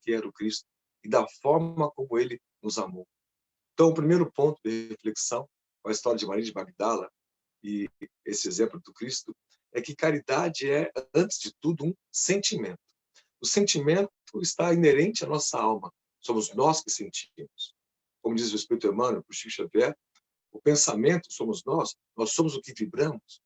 que era o Cristo e da forma como ele nos amou. Então, o primeiro ponto de reflexão com a história de Maria de Magdala e esse exemplo do Cristo é que caridade é, antes de tudo, um sentimento. O sentimento está inerente à nossa alma. Somos nós que sentimos. Como diz o Espírito Emmanuel, para o Chico Xavier, o pensamento somos nós somos o que vibramos.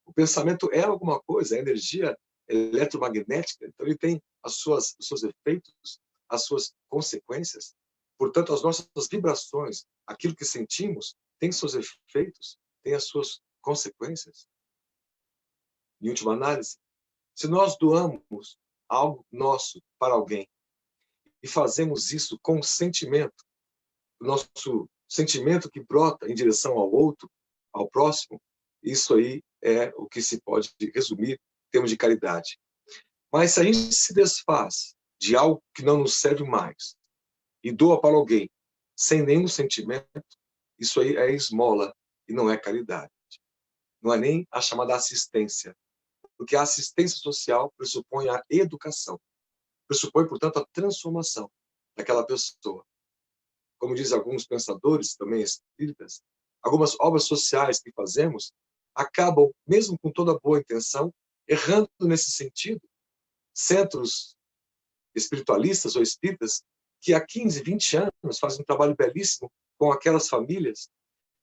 O pensamento é alguma coisa, é energia eletromagnética, então ele tem os seus efeitos, as suas consequências. Portanto, as nossas vibrações, aquilo que sentimos, tem seus efeitos, tem as suas consequências. Em última análise, se nós doamos algo nosso para alguém e fazemos isso com sentimento, o nosso sentimento que brota em direção ao outro, ao próximo, isso aí é o que se pode resumir em termos de caridade. Mas se a gente se desfaz de algo que não nos serve mais e doa para alguém sem nenhum sentimento, isso aí é esmola e não é caridade. Não é nem a chamada assistência, porque a assistência social pressupõe a educação, pressupõe, portanto, a transformação daquela pessoa. Como dizem alguns pensadores, também espíritas, algumas obras sociais que fazemos acabam, mesmo com toda boa intenção, errando nesse sentido. Centros espiritualistas ou espíritas que há 15, 20 anos fazem um trabalho belíssimo com aquelas famílias,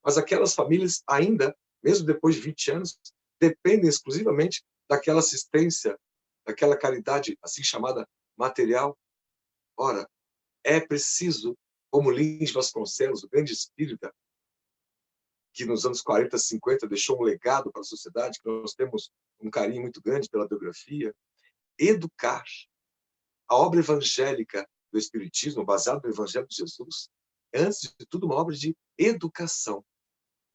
mas aquelas famílias ainda, mesmo depois de 20 anos, dependem exclusivamente daquela assistência, daquela caridade assim chamada material. Ora, é preciso, como Lins Vasconcelos, o grande espírita, que nos anos 40, 50 deixou um legado para a sociedade, que nós temos um carinho muito grande pela biografia, educar. A obra evangélica do Espiritismo, baseada no Evangelho de Jesus, é, antes de tudo, uma obra de educação.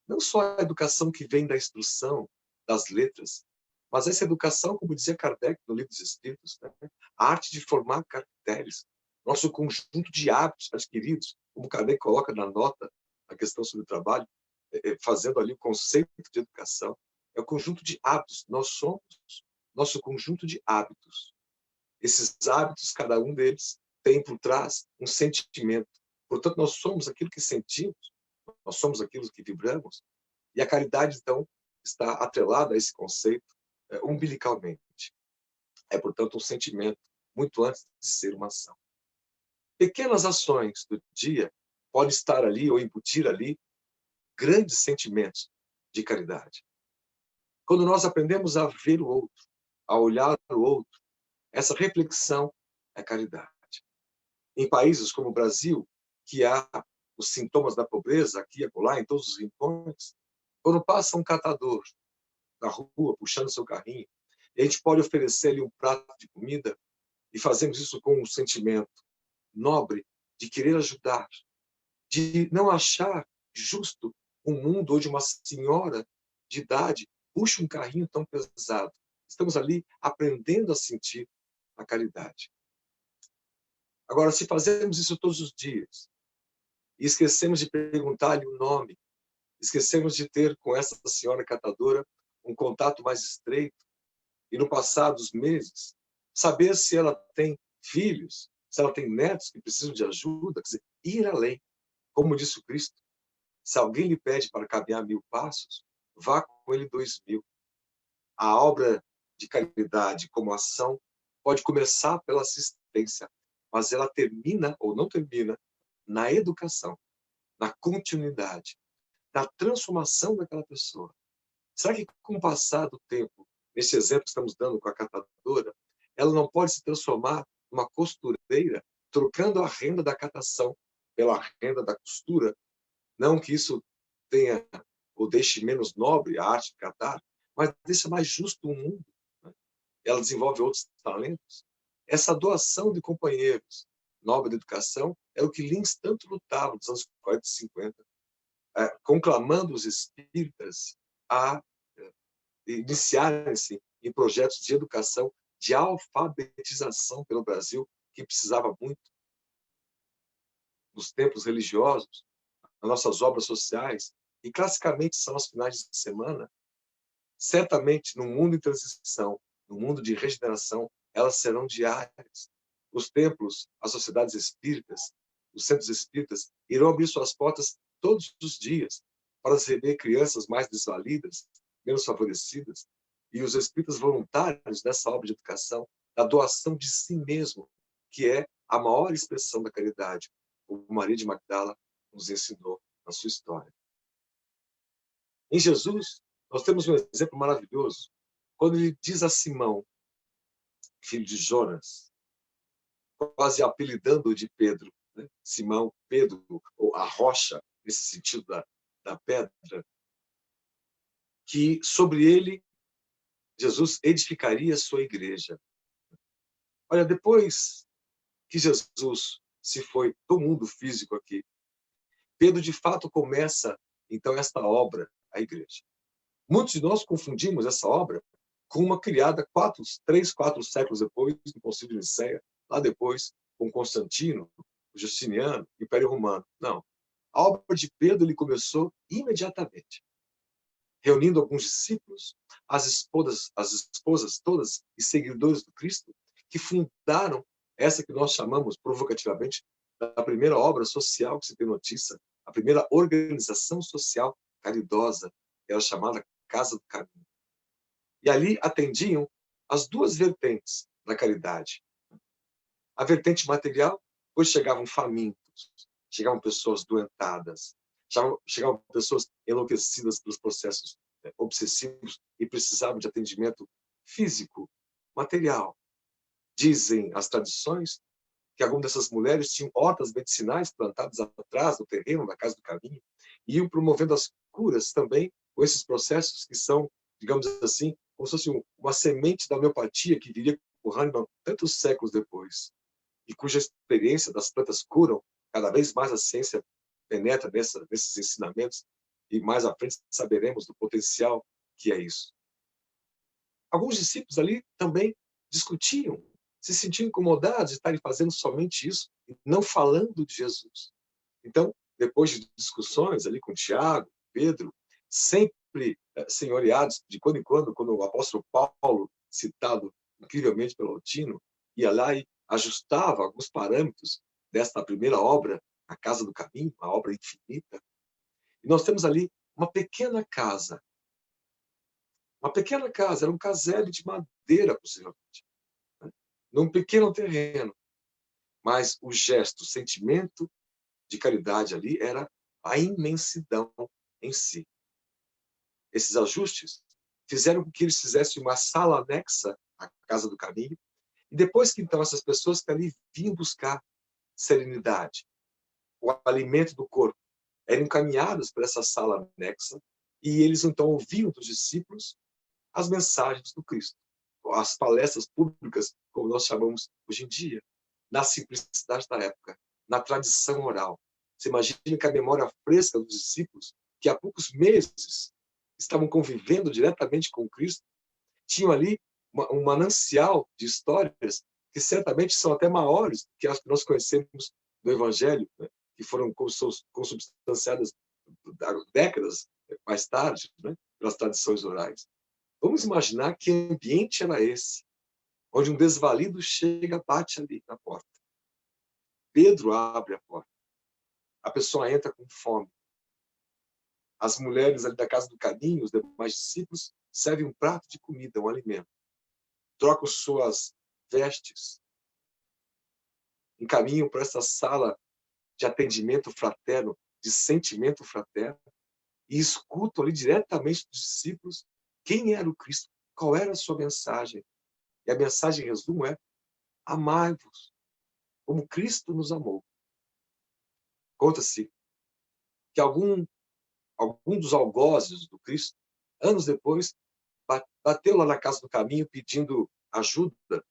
Não só a educação que vem da instrução, das letras, mas essa educação, como dizia Kardec no Livro dos Espíritos, né? A arte de formar caracteres, nosso conjunto de hábitos adquiridos, como Kardec coloca na nota, na questão sobre o trabalho, fazendo ali o conceito de educação, é o conjunto de hábitos. Nós somos nosso conjunto de hábitos. Esses hábitos, cada um deles, tem por trás um sentimento. Portanto, nós somos aquilo que sentimos, nós somos aquilo que vibramos, e a caridade, então, está atrelada a esse conceito umbilicalmente. É, portanto, um sentimento muito antes de ser uma ação. Pequenas ações do dia podem estar ali ou embutir ali grandes sentimentos de caridade. Quando nós aprendemos a ver o outro, a olhar o outro, essa reflexão é caridade. Em países como o Brasil, que há os sintomas da pobreza, aqui e acolá, em todos os rincões, quando passa um catador na rua, puxando seu carrinho, e a gente pode oferecer-lhe um prato de comida, e fazemos isso com um sentimento nobre de querer ajudar, de não achar justo um mundo onde uma senhora de idade puxa um carrinho tão pesado. Estamos ali aprendendo a sentir a caridade. Agora, se fazemos isso todos os dias, e esquecemos de perguntar-lhe o nome, esquecemos de ter com essa senhora catadora um contato mais estreito, e no passar dos meses, saber se ela tem filhos, se ela tem netos que precisam de ajuda, quer dizer, ir além. Como disse o Cristo, se alguém lhe pede para caminhar 1000 passos, vá com ele 2000. A obra de caridade como ação pode começar pela assistência, mas ela termina ou não termina na educação, na continuidade, na transformação daquela pessoa. Será que com o passar do tempo, nesse exemplo que estamos dando com a catadora, ela não pode se transformar numa costureira, trocando a renda da catação pela renda da costura? Não que isso tenha ou deixe menos nobre a arte de catar, mas deixa mais justo o mundo. Né? Ela desenvolve outros talentos. Essa doação de companheiros, nobre da educação, é o que Lins tanto lutava nos anos 40 e 50, conclamando os espíritas a iniciarem-se em projetos de educação, de alfabetização pelo Brasil, que precisava muito. Nos tempos religiosos, nas nossas obras sociais, e classicamente são aos finais de semana, certamente no mundo em transição, no mundo de regeneração, elas serão diárias. os templos, as sociedades espíritas, os centros espíritas irão abrir suas portas todos os dias para receber crianças mais desvalidas, menos favorecidas, e os espíritas voluntários dessa obra de educação, da doação de si mesmo, que é a maior expressão da caridade, como Maria de Magdala nos ensinou na sua história. Em Jesus, nós temos um exemplo maravilhoso, quando ele diz a Simão, filho de Jonas, quase apelidando-o de Pedro, né? Simão, Pedro, ou a rocha, nesse sentido da pedra, que sobre ele Jesus edificaria a sua igreja. Olha, depois que Jesus se foi do mundo físico aqui, Pedro de fato começa então esta obra, a igreja. Muitos de nós confundimos essa obra com uma criada 3, 4 séculos depois, no Concílio de Nicéia, lá depois com Constantino, o Justiniano, o Império Romano. Não. A obra de Pedro ele começou imediatamente, reunindo alguns discípulos, as esposas todas e seguidores do Cristo, que fundaram essa que nós chamamos provocativamente da primeira obra social que se tem notícia, a primeira organização social caridosa, que era chamada Casa do Caminho. E ali atendiam as duas vertentes da caridade. A vertente material, pois chegavam famintos, chegavam pessoas doentadas, chegavam pessoas enlouquecidas pelos processos obsessivos e precisavam de atendimento físico, material. Dizem as tradições que algumas dessas mulheres tinham hortas medicinais plantadas atrás do terreno da Casa do Caminho e iam promovendo as curas também com esses processos que são, digamos assim, como se fosse uma semente da homeopatia que viria com Hahnemann tantos séculos depois, e cuja experiência das plantas curam, cada vez mais a ciência penetra nesses ensinamentos, e mais à frente saberemos do potencial que é isso. Alguns discípulos ali também discutiam, se sentiam incomodados de estarem fazendo somente isso, e não falando de Jesus. Então, depois de discussões ali com Tiago, Pedro, sempre senhoreados de quando em quando o apóstolo Paulo, citado incrivelmente pelo Altino, ia lá e ajustava alguns parâmetros desta primeira obra, a Casa do Caminho, a obra infinita. E nós temos ali uma pequena casa. Uma pequena casa, era um casebre de madeira, possivelmente, né? Num pequeno terreno. Mas o gesto, o sentimento de caridade ali era a imensidão em si. Esses ajustes fizeram com que eles fizessem uma sala anexa à Casa do Caminho, e depois que então essas pessoas que ali vinham buscar serenidade, o alimento do corpo, eram encaminhadas para essa sala anexa, e eles então ouviam dos discípulos as mensagens do Cristo, as palestras públicas, como nós chamamos hoje em dia, na simplicidade da época, na tradição oral. Você imagina que a memória fresca dos discípulos, que há poucos meses estavam convivendo diretamente com Cristo, tinham ali um manancial de histórias que certamente são até maiores que as que nós conhecemos do Evangelho, né? Que foram consubstanciadas décadas mais tarde, né? Pelas tradições orais. Vamos imaginar que ambiente era esse, onde um desvalido chega, bate ali na porta. Pedro abre a porta. A pessoa entra com fome. As mulheres ali da Casa do Caminho, os demais discípulos, servem um prato de comida, um alimento. Trocam suas vestes. Encaminham para essa sala de atendimento fraterno, de sentimento fraterno, e escutam ali diretamente dos discípulos quem era o Cristo, qual era a sua mensagem. E a mensagem, em resumo, é: amai-vos, como Cristo nos amou. Conta-se que algum dos algozes do Cristo, anos depois, bateu lá na Casa do Caminho pedindo ajuda.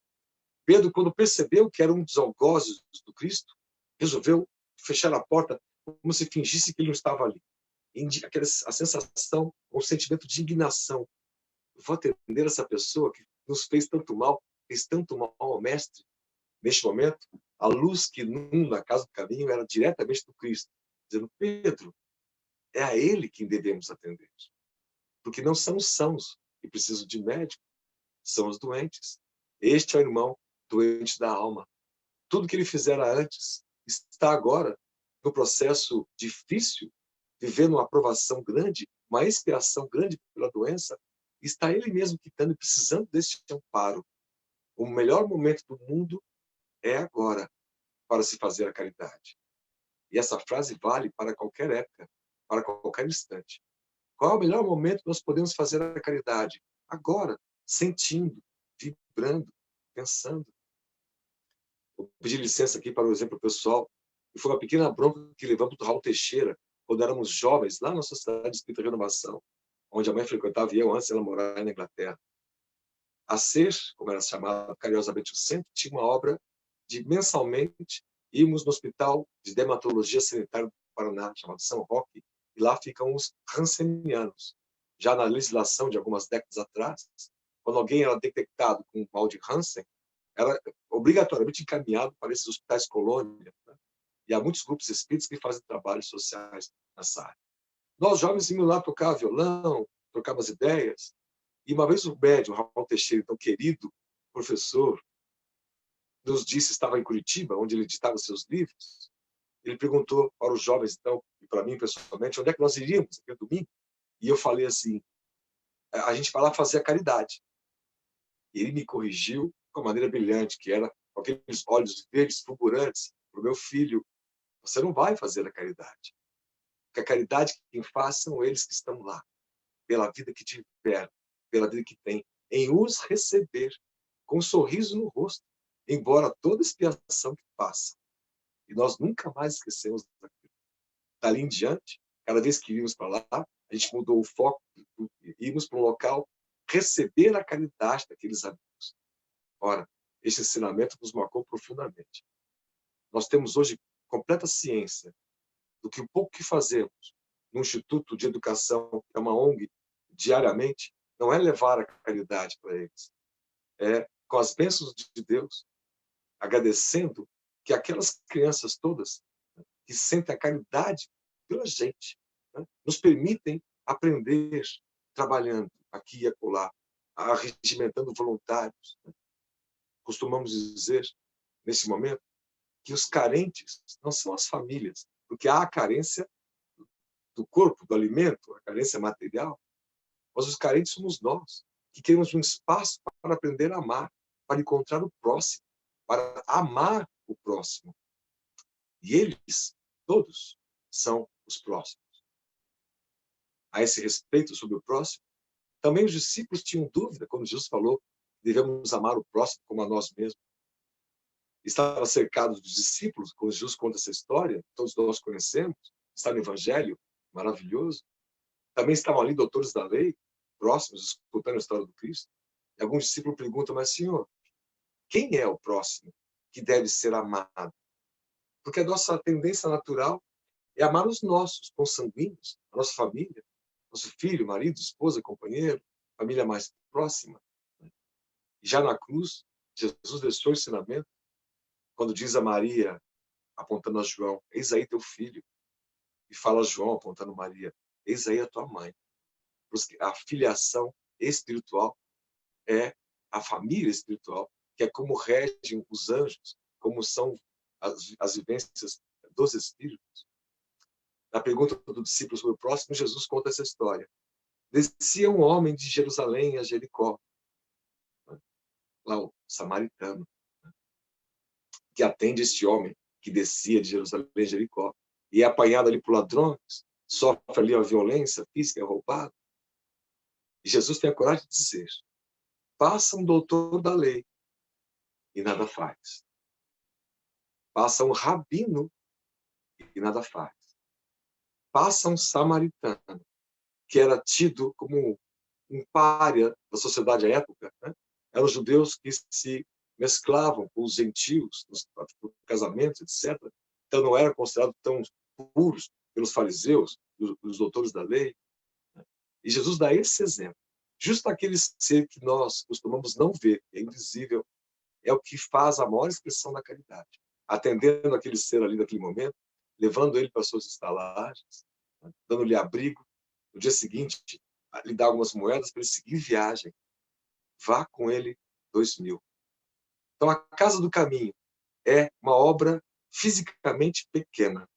Pedro, quando percebeu que era um dos algozes do Cristo, resolveu fechar a porta como se fingisse que ele não estava ali. A sensação, o sentimento de indignação. Eu vou atender essa pessoa que nos fez tanto mal, fez tanto mal ao Mestre. Neste momento, a luz que inunda a Casa do Caminho era diretamente do Cristo, dizendo: Pedro, é a ele quem devemos atender. Porque não são os sãos que precisam de médico, são os doentes. Este é o irmão doente da alma. tudo que ele fizera antes está agora no processo difícil, vivendo uma aprovação grande, uma expiação grande pela doença, está ele mesmo quitando e precisando desse amparo. O melhor momento do mundo é agora para se fazer a caridade. E essa frase vale para qualquer época, para qualquer instante. Qual é o melhor momento que nós podemos fazer a caridade? Agora, sentindo, vibrando, pensando. Vou pedir licença aqui para o exemplo pessoal. E foi uma pequena bronca que levamos do Raul Teixeira, quando éramos jovens, lá na Sociedade Espírita Renovação, onde a mãe frequentava e eu antes ela morar na Inglaterra. A SER, como era chamado carinhosamente o centro, tinha uma obra de mensalmente irmos no Hospital de Dermatologia Sanitária do Paraná, chamado São Roque, e lá ficam os Hansenianos. Já na legislação de algumas décadas atrás, quando alguém era detectado com o mal de Hansen, era obrigatoriamente encaminhado para esses hospitais colônia. Né? E há muitos grupos espíritas que fazem trabalhos sociais nessa área. Nós, jovens, íamos lá tocar violão, trocar umas ideias. E uma vez o médium, Raul Teixeira, então querido professor, nos disse, estava em Curitiba, onde ele editava seus livros, ele perguntou para os jovens, então, e para mim pessoalmente, onde é que nós iríamos aquele domingo? E eu falei assim, a gente vai lá fazer a caridade. E ele me corrigiu de uma maneira brilhante, que era com aqueles olhos verdes, fulgurantes, para o meu filho, você não vai fazer a caridade. Porque a caridade quem faz são eles que estão lá, pela vida que tiveram, pela vida que têm, em os receber, com um sorriso no rosto, embora toda expiação que passa. E nós nunca mais esquecemos daquilo. Dali em diante, cada vez que íamos para lá, a gente mudou o foco, íamos para um local receber a caridade daqueles amigos. Ora, esse ensinamento nos marcou profundamente. Nós temos hoje completa ciência do que o pouco que fazemos no Instituto de Educação, que é uma ONG, diariamente, não é levar a caridade para eles. É, com as bênçãos de Deus, agradecendo que aquelas crianças todas, né, que sentem a caridade pela gente, né, nos permitem aprender trabalhando aqui e acolá, regimentando voluntários. Né. Costumamos dizer, nesse momento, que os carentes não são as famílias, porque há a carência do corpo, do alimento, a carência material, mas os carentes somos nós, que queremos um espaço para aprender a amar, para encontrar o próximo, para amar o próximo. E eles, todos, são os próximos. A esse respeito sobre o próximo, também os discípulos tinham dúvida quando Jesus falou que devemos amar o próximo como a nós mesmos. Estava cercado dos discípulos, quando Jesus conta essa história, todos nós conhecemos, está no Evangelho, maravilhoso. Também estavam ali doutores da lei, próximos, escutando a história do Cristo. E alguns discípulos perguntam, mas Senhor, quem é o próximo que deve ser amado? Porque a nossa tendência natural é amar os nossos consanguíneos, a nossa família, nosso filho, marido, esposa, companheiro, família mais próxima. E já na cruz, Jesus deixou o ensinamento, quando diz a Maria, apontando a João, eis aí teu filho. E fala a João, apontando a Maria, eis aí a tua mãe. Porque a filiação espiritual é a família espiritual, que é como regem os anjos, como são as vivências dos espíritos. Na pergunta do discípulo sobre o próximo, Jesus conta essa história. Descia um homem de Jerusalém a Jericó, lá o samaritano, que atende este homem que descia de Jerusalém a Jericó, e é apanhado ali por ladrões, sofre ali a violência física, é roubado. E Jesus tem a coragem de dizer, passa um doutor da lei e nada faz. Passa um rabino e nada faz. Passa um samaritano, que era tido como um pária da sociedade à época, né? Eram os judeus que se mesclavam com os gentios, nos casamentos, etc. Então não eram considerados tão puros pelos fariseus, os doutores da lei. Né? E Jesus dá esse exemplo. Justo aquele ser que nós costumamos não ver, é invisível, é o que faz a maior expressão da caridade. Atendendo aquele ser ali naquele momento, levando ele para suas estalagens, né? Dando-lhe abrigo. No dia seguinte, lhe dá algumas moedas para ele seguir viagem. Vá com ele 2000. Então, a casa do caminho é uma obra fisicamente pequena,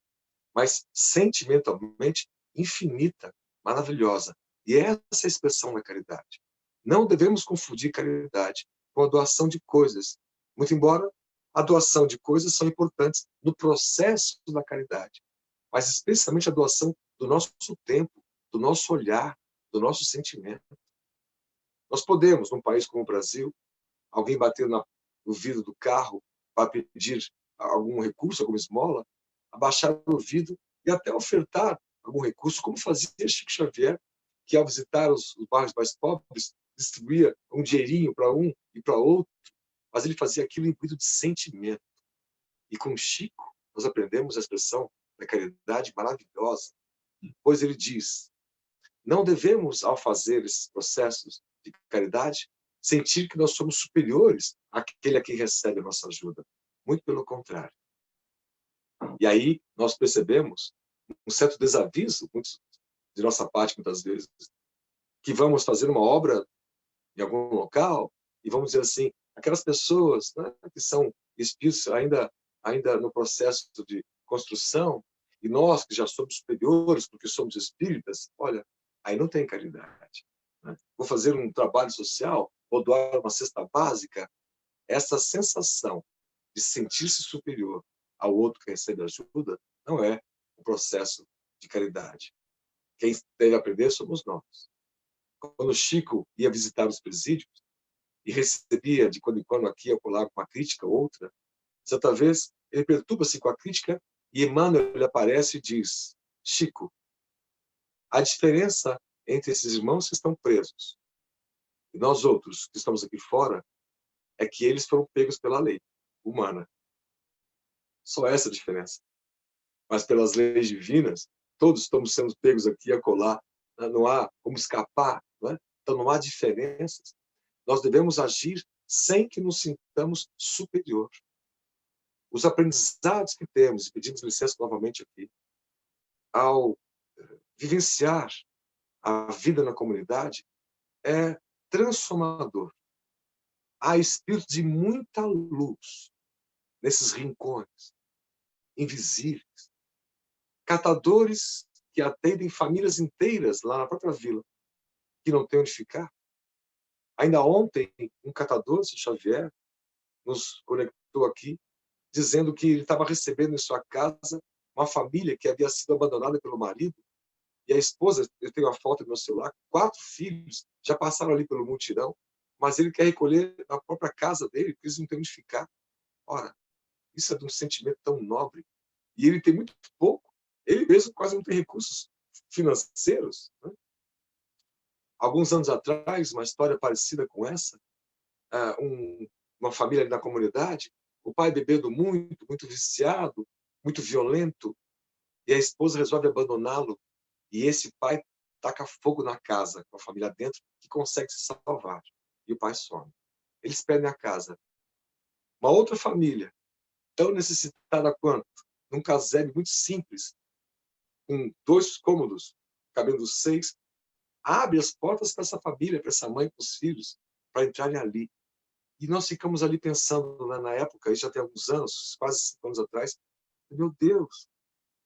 mas sentimentalmente infinita, maravilhosa. E essa é a expressão da caridade. Não devemos confundir caridade com a doação de coisas, muito embora a doação de coisas são importantes no processo da caridade, mas especialmente a doação do nosso tempo, do nosso olhar, do nosso sentimento. Nós podemos, num país como o Brasil, alguém bater no vidro do carro para pedir algum recurso, alguma esmola, abaixar o vidro e até ofertar algum recurso, como fazia Chico Xavier, que ao visitar os bairros mais pobres, distribuía um dinheirinho para um e para outro, mas ele fazia aquilo imbuído de sentimento. E com Chico, nós aprendemos a expressão da caridade maravilhosa, pois ele diz: não devemos, ao fazer esses processos de caridade, sentir que nós somos superiores àquele a quem recebe a nossa ajuda. Muito pelo contrário. E aí nós percebemos um certo desaviso, de nossa parte, muitas vezes, que vamos fazer uma obra em algum local e vamos dizer assim, aquelas pessoas, né, que são espíritos ainda no processo de construção, e nós que já somos superiores porque somos espíritas, olha, aí não tem caridade. Né? Vou fazer um trabalho social, vou doar uma cesta básica, essa sensação de sentir-se superior ao outro que recebe ajuda não é um processo de caridade. Quem deve aprender somos nós. Quando o Chico ia visitar os presídios e recebia de quando em quando aqui a colar uma crítica ou outra, certa vez ele perturba-se com a crítica e Emmanuel ele aparece e diz: Chico, a diferença entre esses irmãos que estão presos e nós outros que estamos aqui fora é que eles foram pegos pela lei humana. Só essa a diferença. Mas pelas leis divinas, todos estamos sendo pegos aqui a colar. Não há como escapar. Não é? Então não há diferenças. Nós devemos agir sem que nos sintamos superior. Os aprendizados que temos, e pedimos licença novamente aqui, ao vivenciar a vida na comunidade, é transformador. Há espíritos de muita luz nesses rincões, invisíveis. Catadores que atendem famílias inteiras lá na própria vila, que não tem onde ficar. Ainda ontem, um catador, o Xavier, nos conectou aqui, dizendo que ele estava recebendo em sua casa uma família que havia sido abandonada pelo marido, e a esposa, eu tenho a foto no meu celular, 4 filhos já passaram ali pelo mutirão, mas ele quer recolher na própria casa dele, porque eles não têm onde ficar. Ora, isso é de um sentimento tão nobre. E ele tem muito pouco. Ele mesmo quase não tem recursos financeiros. Né? Alguns anos atrás, uma história parecida com essa, uma família ali na comunidade, o pai bebendo muito, muito viciado, muito violento, e a esposa resolve abandoná-lo, e esse pai taca fogo na casa, com a família dentro, que consegue se salvar. E o pai some. Eles perdem a casa. Uma outra família, tão necessitada quanto, num casebre muito simples, com 2 cômodos, cabendo 6, abre as portas para essa família, para essa mãe, para os filhos, para entrarem ali. E nós ficamos ali pensando, né, na época, isso já tem alguns anos, quase 5 anos atrás, meu Deus,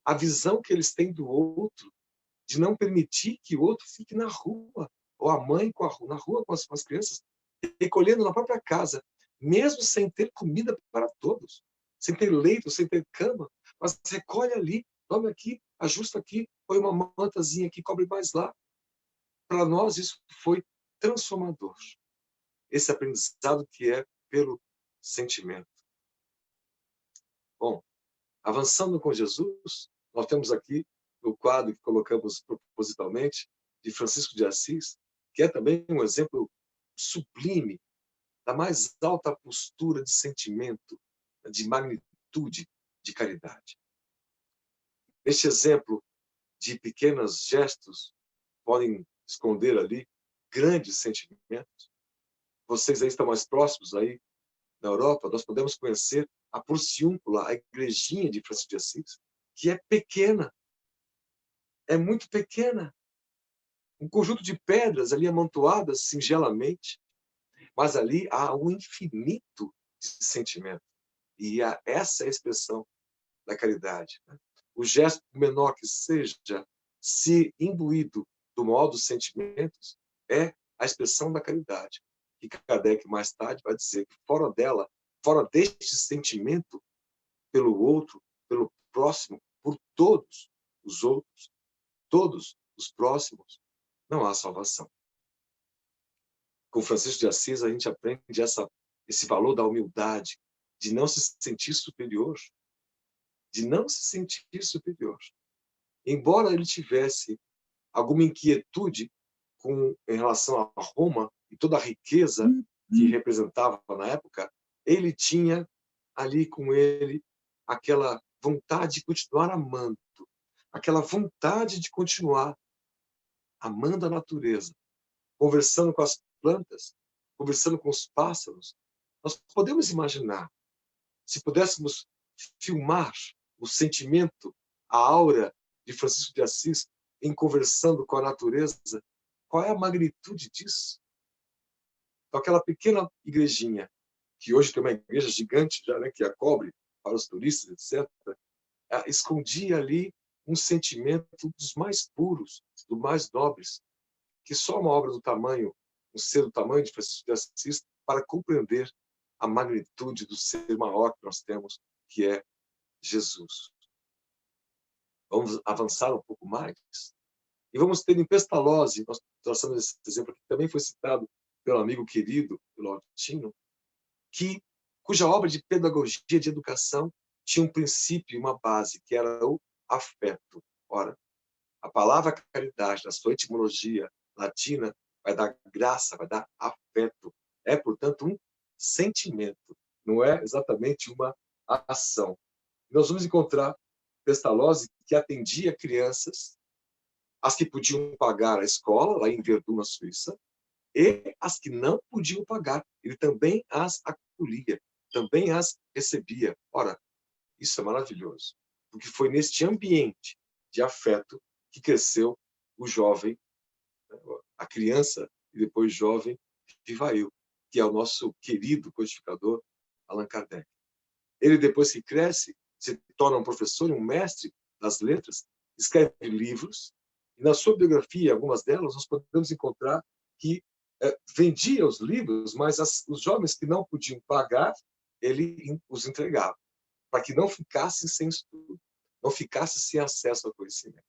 a visão que eles têm do outro, de não permitir que o outro fique na rua, ou a mãe na rua com as crianças, recolhendo na própria casa, mesmo sem ter comida para todos, sem ter leito, sem ter cama, mas recolhe ali, tome aqui, ajusta aqui, põe uma mantazinha aqui, cobre mais lá. Para nós isso foi transformador. Esse aprendizado que é pelo sentimento. Bom, avançando com Jesus, nós temos aqui no quadro que colocamos propositalmente, de Francisco de Assis, que é também um exemplo sublime da mais alta postura de sentimento, de magnitude, de caridade. Este exemplo de pequenos gestos podem esconder ali grandes sentimentos. Vocês aí estão mais próximos aí na Europa, nós podemos conhecer a Porciúncula, a igrejinha de Francisco de Assis, que é pequena, é muito pequena. Um conjunto de pedras ali amontoadas singelamente, mas ali há um infinito de sentimento. E essa é a expressão da caridade, né? O gesto menor que seja, se imbuído do maior dos sentimentos, é a expressão da caridade. E Kardec, mais tarde, vai dizer que fora dela, fora deste sentimento pelo outro, pelo próximo, por todos os outros, todos os próximos, não há salvação. Com Francisco de Assis, a gente aprende esse valor da humildade, de não se sentir superior, de não se sentir superior. Embora ele tivesse alguma inquietude em relação a Roma e toda a riqueza que representava na época, ele tinha ali com ele aquela vontade de continuar amando, aquela vontade de continuar amando a natureza, conversando com as plantas, conversando com os pássaros. Nós podemos imaginar, se pudéssemos filmar o sentimento, a aura de Francisco de Assis em conversando com a natureza, qual é a magnitude disso? Então, aquela pequena igrejinha, que hoje tem uma igreja gigante, já, né, que a cobre para os turistas, etc., escondia ali um sentimento dos mais puros, dos mais nobres, que só uma obra do tamanho, um ser do tamanho de Francisco de Assis, para compreender a magnitude do ser maior que nós temos, que é Jesus. Vamos avançar um pouco mais? E vamos ter em Pestalozzi, nós traçamos esse exemplo aqui, que também foi citado pelo amigo querido, pelo Altino, cuja obra de pedagogia, de educação, tinha um princípio, uma base, que era o afeto. Ora, a palavra caridade, na sua etimologia latina, vai dar graça, vai dar afeto. É, portanto, um sentimento, não é exatamente uma ação. Nós vamos encontrar Pestalozzi, que atendia crianças, as que podiam pagar a escola, lá em Verdun, na Suíça, e as que não podiam pagar. Ele também as acolhia, também as recebia. Ora, isso é maravilhoso, porque foi neste ambiente de afeto que cresceu o jovem, a criança e depois jovem Vivail, que é o nosso querido codificador Allan Kardec. Ele, depois que cresce, se torna um professor e um mestre das letras, escreve livros, e na sua biografia, algumas delas, nós podemos encontrar que vendia os livros, mas os jovens que não podiam pagar, ele os entregava, para que não ficassem sem estudo, não ficassem sem acesso ao conhecimento.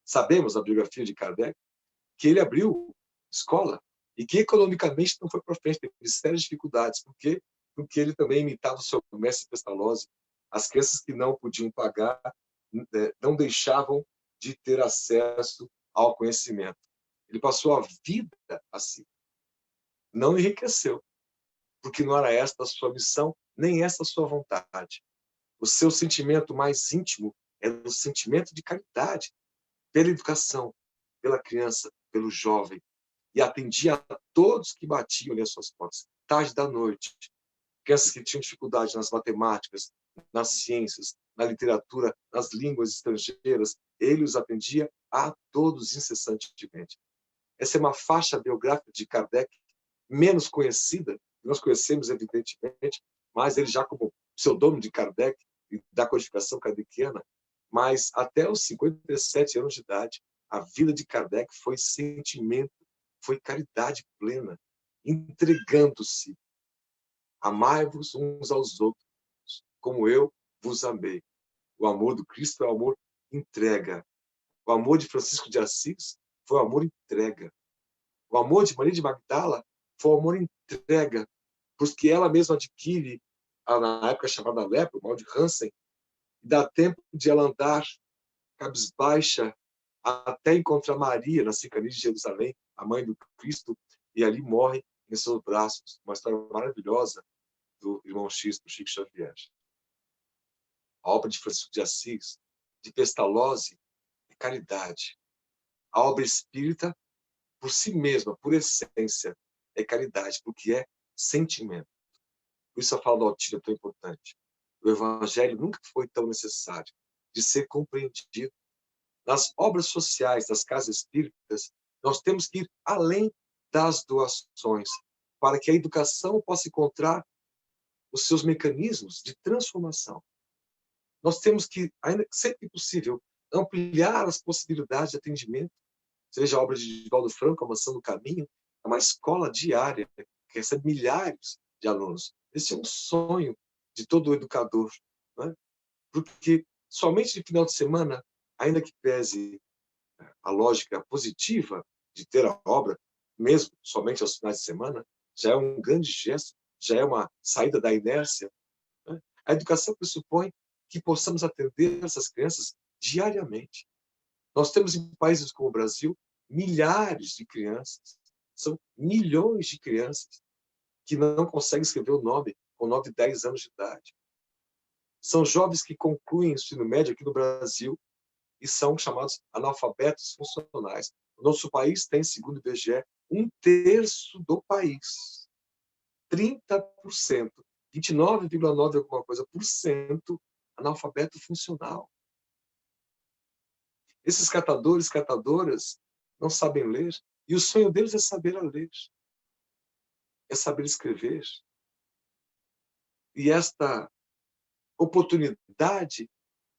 Sabemos, na biografia de Kardec, que ele abriu escola e que economicamente não foi para frente, teve sérias dificuldades, porque ele também imitava o seu mestre Pestalozzi. As crianças que não podiam pagar não deixavam de ter acesso ao conhecimento. Ele passou a vida assim. Não enriqueceu, porque não era esta a sua missão, nem esta a sua vontade. O seu sentimento mais íntimo era o sentimento de caridade, pela educação, pela criança, pelo jovem, e atendia a todos que batiam ali às suas portas, tarde da noite. Crianças que tinham dificuldade nas matemáticas, nas ciências, na literatura, nas línguas estrangeiras, ele os atendia a todos incessantemente. Essa é uma faixa biográfica de Kardec menos conhecida, nós conhecemos evidentemente, mas ele já como pseudônimo de Kardec e da codificação kardeciana, mas até os 57 anos de idade, a vida de Kardec foi sentimento, foi caridade plena, entregando-se. Amai-vos uns aos outros, como eu vos amei. O amor do Cristo é o amor entrega. O amor de Francisco de Assis foi o amor entrega. O amor de Maria de Magdala foi o amor entrega, porque ela mesma adquire, na época chamada lepra, o mal de Hansen, e dá tempo de ela andar cabisbaixa até encontrar Maria na cercania de Jerusalém, a mãe do Cristo, e ali morre em seus braços. Uma história maravilhosa do irmão X, do Chico Xavier. A obra de Francisco de Assis, de Pestalozzi, é caridade. A obra espírita, por si mesma, por essência, é caridade, porque é sentimento. Por isso a fala do Altino é tão importante. O Evangelho nunca foi tão necessário de ser compreendido. Nas obras sociais das casas espíritas, nós temos que ir além das doações, para que a educação possa encontrar os seus mecanismos de transformação. Nós temos que, ainda que sempre possível, ampliar as possibilidades de atendimento, seja a obra de Divaldo Franco, A Maçã do Caminho, é uma escola diária que recebe milhares de alunos. Esse é um sonho de todo educador, né? Porque somente de final de semana, ainda que pese a lógica positiva de ter a obra, mesmo somente aos finais de semana, já é um grande gesto, já é uma saída da inércia, né? A educação pressupõe que possamos atender essas crianças diariamente. Nós temos em países como o Brasil milhares de crianças, são milhões de crianças que não conseguem escrever o nome com 9, 10 anos de idade. São jovens que concluem o ensino médio aqui no Brasil e são chamados analfabetos funcionais. O nosso país tem, segundo o IBGE, um terço do país. 30%, 29,9 alguma coisa por cento analfabeto funcional. Esses catadores, catadoras, não sabem ler, e o sonho deles é saber ler, é saber escrever. E esta oportunidade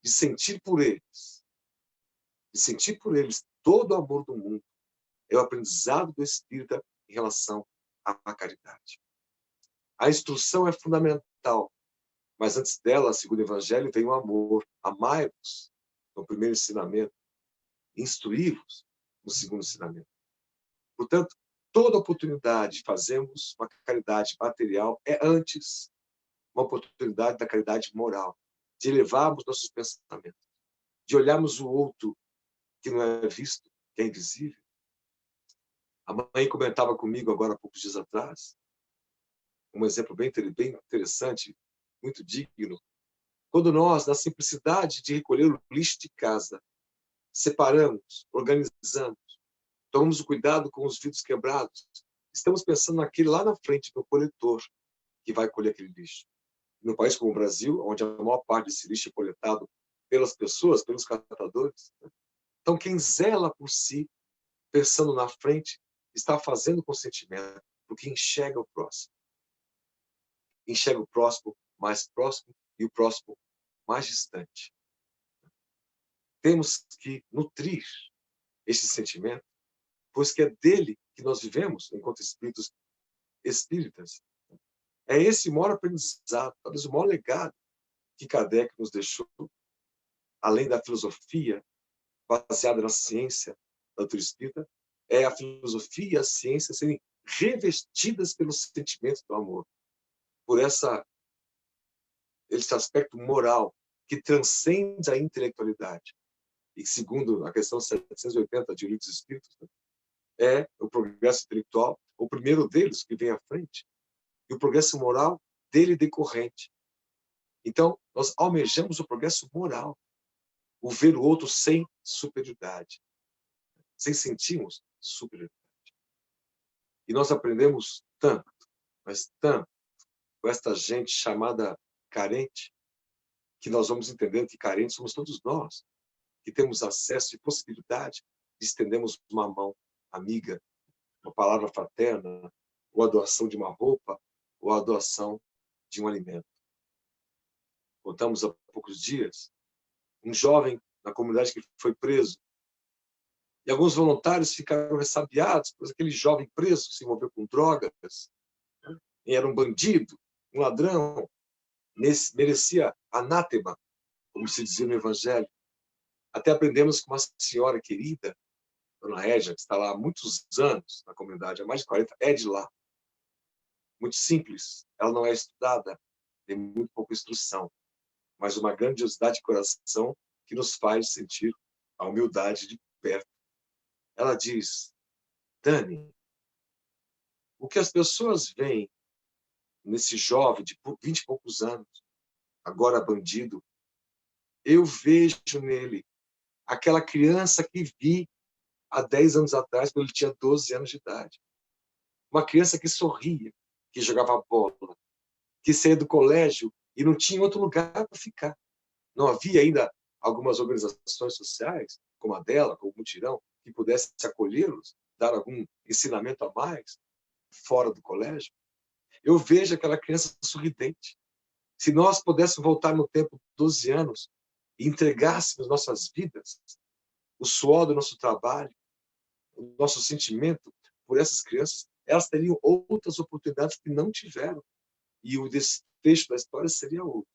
de sentir por eles, todo o amor do mundo, é o aprendizado do Espírita em relação à caridade. A instrução é fundamental, mas antes dela, segundo o Evangelho, vem o amor. Amai-vos, no primeiro ensinamento, instruí-vos, no segundo ensinamento. Portanto, toda oportunidade de fazermos uma caridade material é antes uma oportunidade da caridade moral, de elevarmos nossos pensamentos, de olharmos o outro que não é visto, que é invisível. A mãe comentava comigo agora há poucos dias atrás, um exemplo bem interessante, muito digno. Quando nós, na simplicidade de recolher o lixo de casa, separamos, organizamos, tomamos o cuidado com os vidros quebrados, estamos pensando naquele lá na frente, no coletor, que vai colher aquele lixo. No país como o Brasil, onde a maior parte desse lixo é coletado pelas pessoas, pelos catadores, né? Então, quem zela por si, pensando na frente, está fazendo consentimento, porque enxerga o próximo. Enxerga o próximo mais próximo e o próximo mais distante. Temos que nutrir esse sentimento, pois que é dele que nós vivemos enquanto espíritos espíritas. É esse o maior aprendizado, talvez o maior legado que Kardec nos deixou, além da filosofia baseada na ciência da doutrina espírita, é a filosofia e a ciência serem revestidas pelo sentimento do amor, por esse aspecto moral que transcende a intelectualidade. E segundo a questão 780 de O Livro dos Espíritos, é o progresso intelectual, o primeiro deles que vem à frente, e o progresso moral dele decorrente. Então, nós almejamos o progresso moral, o ver o outro sem superioridade, sem sentirmos superioridade. E nós aprendemos tanto, mas tanto, com esta gente chamada carente, que nós vamos entendendo que carentes somos todos nós, que temos acesso e possibilidade de estendermos uma mão amiga, uma palavra fraterna, ou a doação de uma roupa, ou a doação de um alimento. Contamos há poucos dias um jovem na comunidade que foi preso, e alguns voluntários ficaram ressabiados, pois aquele jovem preso se envolveu com drogas, né? E era um bandido, um ladrão, merecia anátema, como se dizia no Evangelho. Até aprendemos com uma senhora querida, Dona Régia, que está lá há muitos anos na comunidade, há mais de 40, é de lá. Muito simples, ela não é estudada, tem muito pouca instrução, mas uma grandiosidade de coração que nos faz sentir a humildade de perto. Ela diz: Dani, o que as pessoas veem nesse jovem de 20 e poucos anos, agora bandido, eu vejo nele aquela criança que vi há 10 anos atrás, quando ele tinha 12 anos de idade. Uma criança que sorria, que jogava bola, que saía do colégio e não tinha outro lugar para ficar. Não havia ainda algumas organizações sociais, como a dela, como o Mutirão, que pudesse acolhê-los, dar algum ensinamento a mais fora do colégio. eu vejo aquela criança sorridente. Se nós pudéssemos voltar no tempo 12 anos e entregássemos nossas vidas, o suor do nosso trabalho, o nosso sentimento por essas crianças, elas teriam outras oportunidades que não tiveram. E o desfecho da história seria outro.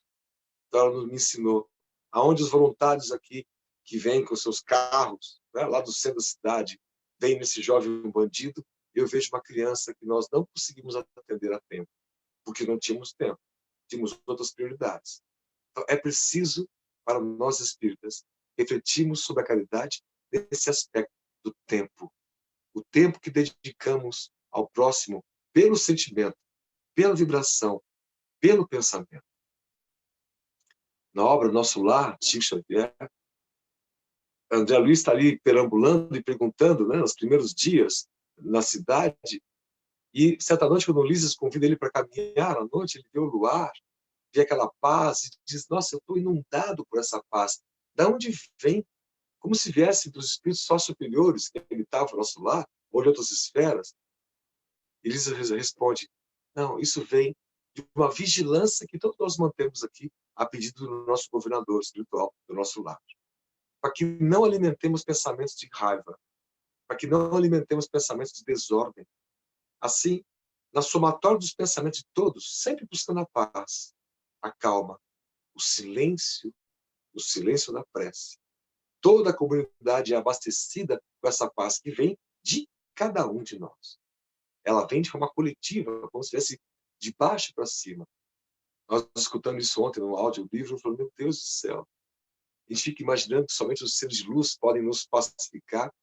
Então, ela me ensinou aonde os voluntários aqui, que vêm com seus carros, né, lá do centro da cidade, vem nesse jovem bandido, eu vejo uma criança que nós não conseguimos atender a tempo, porque não tínhamos tempo, tínhamos outras prioridades. Então, é preciso, para nós espíritas, refletirmos sobre a caridade nesse aspecto do tempo. O tempo que dedicamos ao próximo pelo sentimento, pela vibração, pelo pensamento. Na obra Nosso Lar, Chico Xavier, André Luiz está ali perambulando e perguntando, né, nos primeiros dias na cidade, e certa noite, quando o Ulisses convida ele para caminhar à noite, ele vê o luar, vê aquela paz, e diz, nossa, eu estou inundado por essa paz. Da onde vem? Como se viesse dos espíritos só superiores que habitavam o nosso lar, ou de outras esferas. Ulisses responde, não, isso vem de uma vigilância que todos nós mantemos aqui, a pedido do nosso governador espiritual, do nosso lar. Para que não alimentemos pensamentos de raiva, para que não alimentemos pensamentos de desordem. Assim, na somatória dos pensamentos de todos, sempre buscando a paz, a calma, o silêncio da prece. Toda a comunidade é abastecida com essa paz que vem de cada um de nós. Ela vem de forma coletiva, como se fosse de baixo para cima. Nós escutamos isso ontem no audiolivro, eu falei, meu Deus do céu. A gente fica imaginando que somente os seres de luz podem nos pacificar,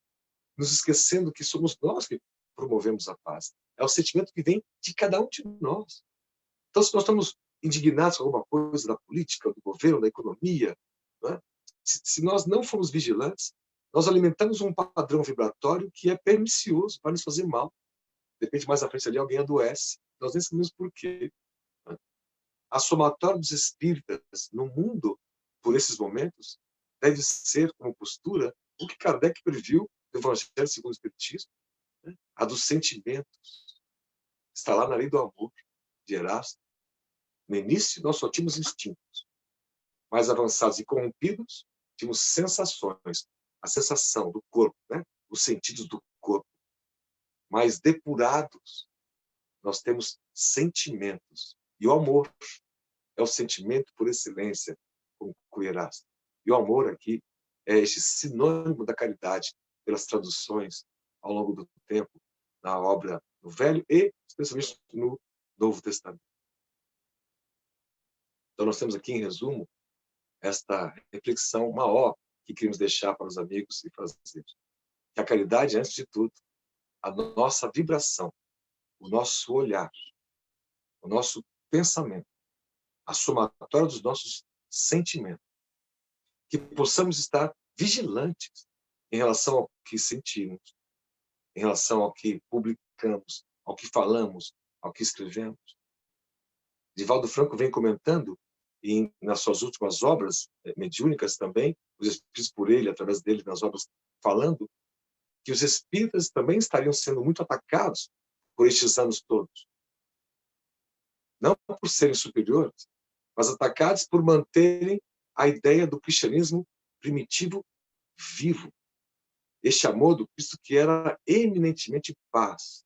nos esquecendo que somos nós que promovemos a paz. É o sentimento que vem de cada um de nós. Então, se nós estamos indignados com alguma coisa da política, do governo, da economia, né? Se nós não formos vigilantes, nós alimentamos um padrão vibratório que é pernicioso, vai nos fazer mal. De repente, mais à frente ali, alguém adoece. Nós nem sabemos por quê. Né? A somatória dos espíritas no mundo, por esses momentos, deve ser, como postura, o que Kardec previu do Evangelho segundo o Espiritismo, né? A dos sentimentos. Está lá na lei do amor, de Erasto. No início, nós só tínhamos instintos. Mais avançados e corrompidos, tínhamos sensações. A sensação do corpo, né? Os sentidos do corpo. Mais depurados, nós temos sentimentos. E o amor é o sentimento por excelência, conclui Erasto. E o amor aqui é este sinônimo da caridade pelas traduções ao longo do tempo na obra no Velho e especialmente no Novo Testamento. Então nós temos aqui, em resumo, esta reflexão maior que queremos deixar para os amigos e fazer. Que a caridade, antes de tudo, a nossa vibração, o nosso olhar, o nosso pensamento, a somatória dos nossos sentimentos, que possamos estar vigilantes em relação ao que sentimos, em relação ao que publicamos, ao que falamos, ao que escrevemos. Divaldo Franco vem comentando, e nas suas últimas obras mediúnicas também, os espíritos por ele, através dele, nas obras, falando que os espíritas também estariam sendo muito atacados por estes anos todos. Não por serem superiores, mas atacados por manterem a ideia do cristianismo primitivo vivo. Este amor do Cristo que era eminentemente paz,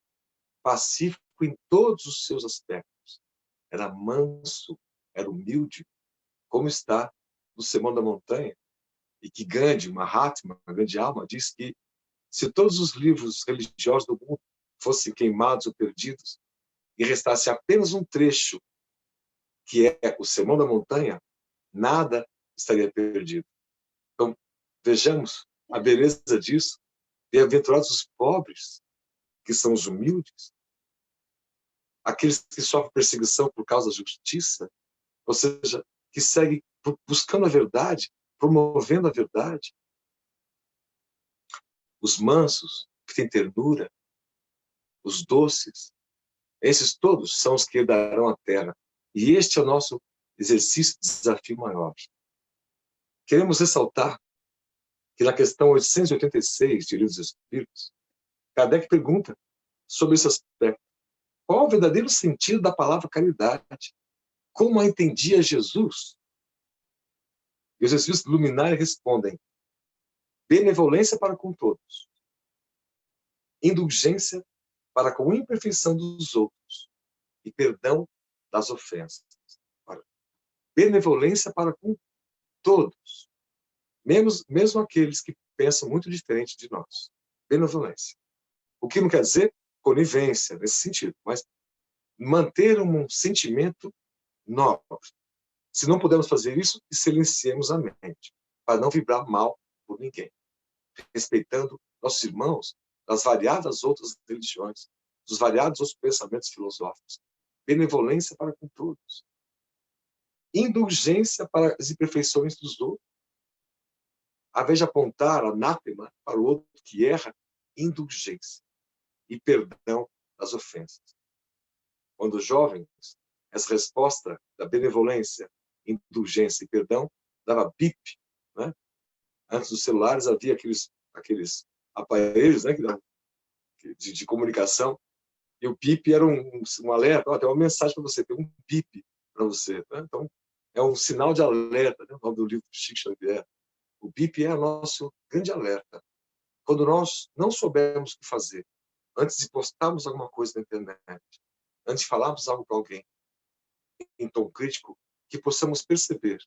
pacífico em todos os seus aspectos. Era manso, era humilde, como está no Sermão da Montanha, e que Gandhi, Mahatma, uma grande alma, diz que se todos os livros religiosos do mundo fossem queimados ou perdidos, e restasse apenas um trecho, que é o Sermão da Montanha, nada estaria perdido. Então, vejamos a beleza disso. Bem-aventurados os pobres, que são os humildes, aqueles que sofrem perseguição por causa da justiça, ou seja, que seguem buscando a verdade, promovendo a verdade. Os mansos, que têm ternura, os doces, esses todos são os que herdarão a terra. E este é o nosso exercício, desafio maior. Queremos ressaltar que na questão 886 de Livro dos Espíritos, Kardec pergunta sobre esse aspecto. qual o verdadeiro sentido da palavra caridade? Como a entendia Jesus? E os espíritos luminares respondem: benevolência para com todos, indulgência para com a imperfeição dos outros e perdão das ofensas. Benevolência para com todos, mesmo aqueles que pensam muito diferente de nós. Benevolência. O que não quer dizer conivência, nesse sentido, mas manter um sentimento nobre. Se não pudermos fazer isso, silenciemos a mente, para não vibrar mal por ninguém, respeitando nossos irmãos das variadas outras religiões, dos variados outros pensamentos filosóficos. Benevolência para com todos. Indulgência para as imperfeições dos outros. Ao invés de apontar anátema para o outro que erra, indulgência e perdão das ofensas. Quando jovens, essa resposta da benevolência, indulgência e perdão dava bip, né? Antes dos celulares havia aqueles aparelhos, né, de comunicação, e o bip era um alerta. Tem uma mensagem para você, tem um bip para você. Né? Então, é um sinal de alerta, né? O nome do livro do Chico Xavier. O bip é o nosso grande alerta. Quando nós não soubermos o que fazer, antes de postarmos alguma coisa na internet, antes de falarmos algo com alguém, em tom crítico, que possamos perceber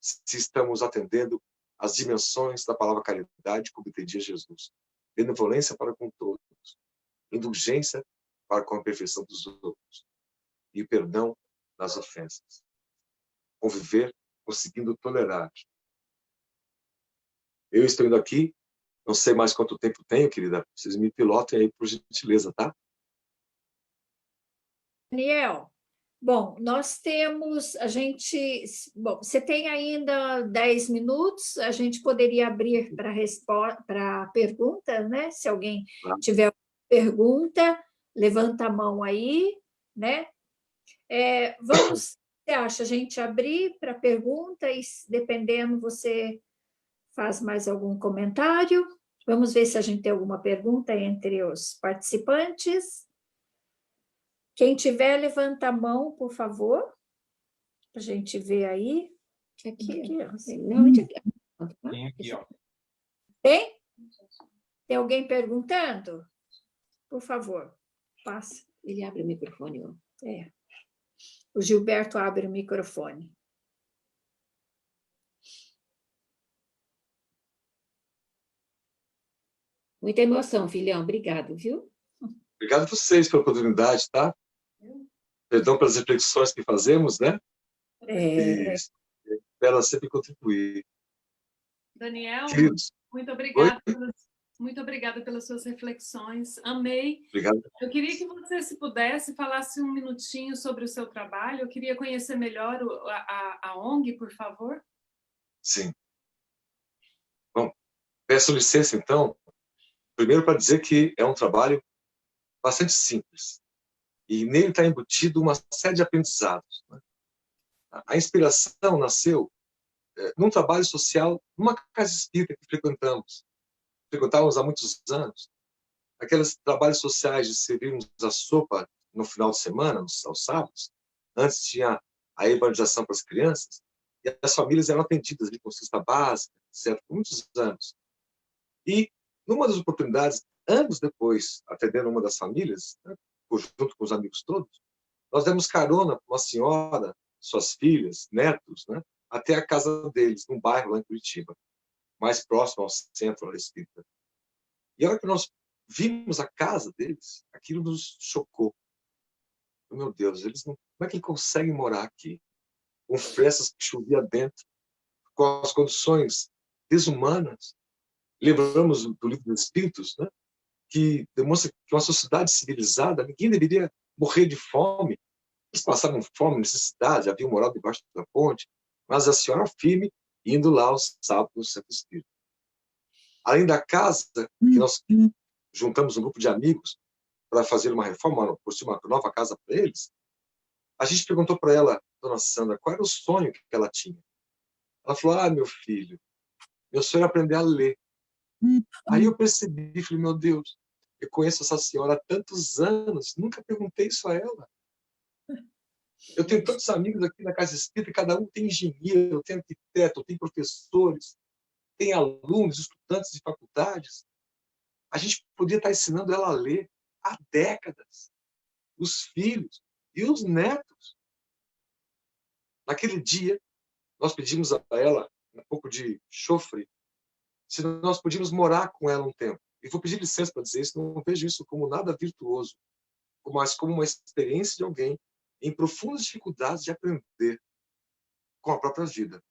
se estamos atendendo às dimensões da palavra caridade, como entendia Jesus. Benevolência para com todos, indulgência para com a perfeição dos outros e perdão das ofensas. Conviver conseguindo tolerar. Eu estou indo aqui, não sei mais quanto tempo tenho, querida. Vocês me pilotem aí, por gentileza, tá? Daniel, bom, nós temos, bom, você tem ainda 10 minutos, a gente poderia abrir para perguntas, né? Se alguém tiver pergunta, levanta a mão aí, né? Você acha a gente abrir para pergunta e, dependendo, você faz mais algum comentário? Vamos ver se a gente tem alguma pergunta entre os participantes. Quem tiver, levanta a mão, por favor, para a gente ver aí. Aqui, ó. Tem aqui, ó. Tem? Tem alguém perguntando? Por favor, passa. Ele abre o microfone, ó. O Gilberto abre o microfone. Muita emoção, filhão. Obrigado, viu? Obrigado a vocês pela oportunidade, tá? Perdão pelas reflexões que fazemos, né? E espero sempre contribuir. Daniel, Queridos, muito obrigada pelas suas reflexões. Amei. Obrigado. Eu queria que você, se pudesse, falasse um minutinho sobre o seu trabalho. Eu queria conhecer melhor a ONG, por favor. Sim. Bom, peço licença, então, primeiro para dizer que é um trabalho bastante simples. E nele está embutido uma série de aprendizados. Né? A inspiração nasceu num trabalho social, numa casa espírita que frequentávamos há muitos anos. Aqueles trabalhos sociais de servirmos a sopa no final de semana, aos sábados. Antes tinha a evangelização para as crianças, e as famílias eram atendidas ali com cesta básica, certo? Por muitos anos. E, numa das oportunidades, anos depois, atendendo uma das famílias, né, junto com os amigos todos, nós demos carona para uma senhora, suas filhas, netos, né, até a casa deles, num bairro lá em Curitiba, mais próximo ao centro lá espírita. E a hora que nós vimos a casa deles, aquilo nos chocou. Meu Deus, como é que eles conseguem morar aqui? Com frestas que chovia dentro, com as condições desumanas. Lembramos do livro dos Espíritos, né? Que demonstra que uma sociedade civilizada, ninguém deveria morrer de fome. Eles passavam fome, necessidade, haviam morado debaixo da ponte, mas a senhora firme, indo lá aos sábados no Centro Espírita. Além da casa, que nós juntamos um grupo de amigos para fazer uma reforma, por uma nova casa para eles, a gente perguntou para ela, dona Sandra, qual era o sonho que ela tinha. Ela falou, meu filho, meu sonho é aprender a ler. Aí eu percebi, falei, meu Deus, Eu conheço essa senhora há tantos anos, nunca perguntei isso a ela. Eu tenho tantos amigos aqui na Casa Espírita, cada um tem engenheiro, tem arquiteto, tem professores, tem alunos, estudantes de faculdades. A gente podia estar ensinando ela a ler há décadas. Os filhos e os netos. Naquele dia, nós pedimos a ela um pouco de chofre, se nós podíamos morar com ela um tempo. E vou pedir licença para dizer isso, não vejo isso como nada virtuoso, mas como uma experiência de alguém em profundas dificuldades de aprender com a própria vida.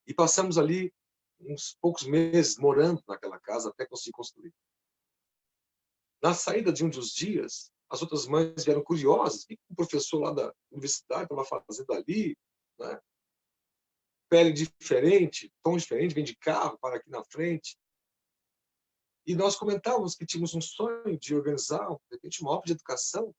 E passamos ali uns poucos meses morando naquela casa até conseguir construir. Na saída de um dos dias, as outras mães vieram curiosas, o que o professor lá da universidade estava fazendo ali, né? Pele diferente, tom diferente, vem de carro, para aqui na frente. E nós comentávamos que tínhamos um sonho de organizar, de repente, uma obra de educação,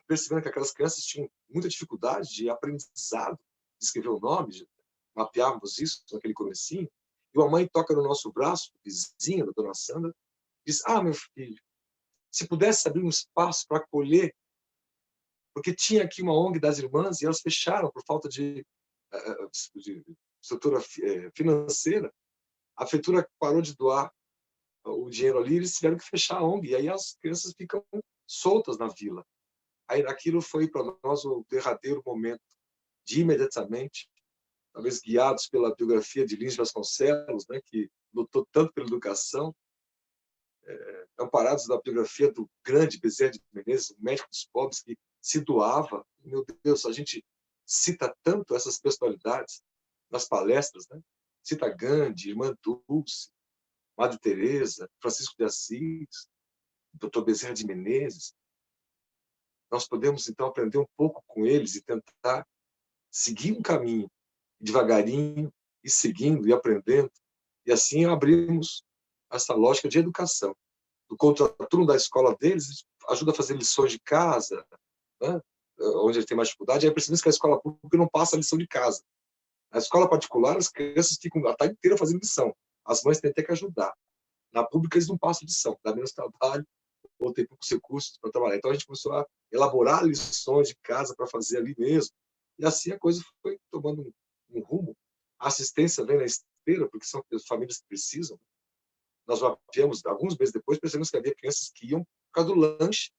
percebendo que aquelas crianças tinham muita dificuldade de aprendizado, de escrever o nome, mapeávamos isso naquele comecinho, e uma mãe toca no nosso braço, vizinha da dona Sandra, diz: meu filho, se pudesse abrir um espaço para acolher, porque tinha aqui uma ONG das irmãs e elas fecharam por falta de estrutura financeira, a prefeitura parou de doar o dinheiro ali, eles tiveram que fechar a ONG, e aí as crianças ficam soltas na vila. Aí aquilo foi para nós o derradeiro momento de imediatamente, talvez guiados pela biografia de Lins Vasconcelos, né, que lutou tanto pela educação, amparados na biografia do grande Bezerra de Menezes, o médico dos pobres que se doava. Meu Deus, a gente cita tanto essas personalidades nas palestras, né? Cita Gandhi, Irmã Dulce, Madre Teresa, Francisco de Assis, Dr. Bezerra de Menezes. Nós podemos, então, aprender um pouco com eles e tentar seguir um caminho, devagarinho, e seguindo e aprendendo. E assim abrimos essa lógica de educação. Do contraturno da escola deles, ajuda a fazer lições de casa, né? Onde ele tem mais dificuldade. Aí percebemos que a escola pública não passa a lição de casa. Na escola particular, as crianças ficam a tarde inteira fazendo lição. As mães têm até que ajudar. Na pública, eles não passam lição, dá menos trabalho, ou tem poucos recursos para trabalhar. Então, a gente começou a elaborar lições de casa para fazer ali mesmo. E assim a coisa foi tomando um rumo. A assistência vem na esteira, porque são famílias que precisam. Nós mapeamos, alguns meses depois, percebemos que havia crianças que iam por causa do lanche.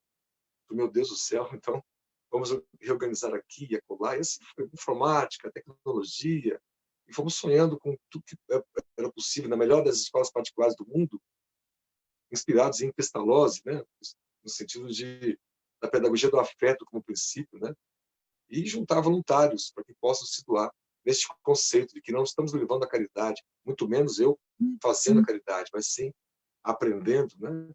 Meu Deus do céu, então vamos reorganizar aqui e acolá. E assim foi informática, tecnologia, e fomos sonhando com tudo que era possível na melhor das escolas particulares do mundo, inspirados em Pestalozzi, né? No sentido da pedagogia do afeto como princípio, né? E juntar voluntários para que possam se doar neste conceito de que não estamos levando a caridade, muito menos eu fazendo a caridade, mas sim aprendendo, né?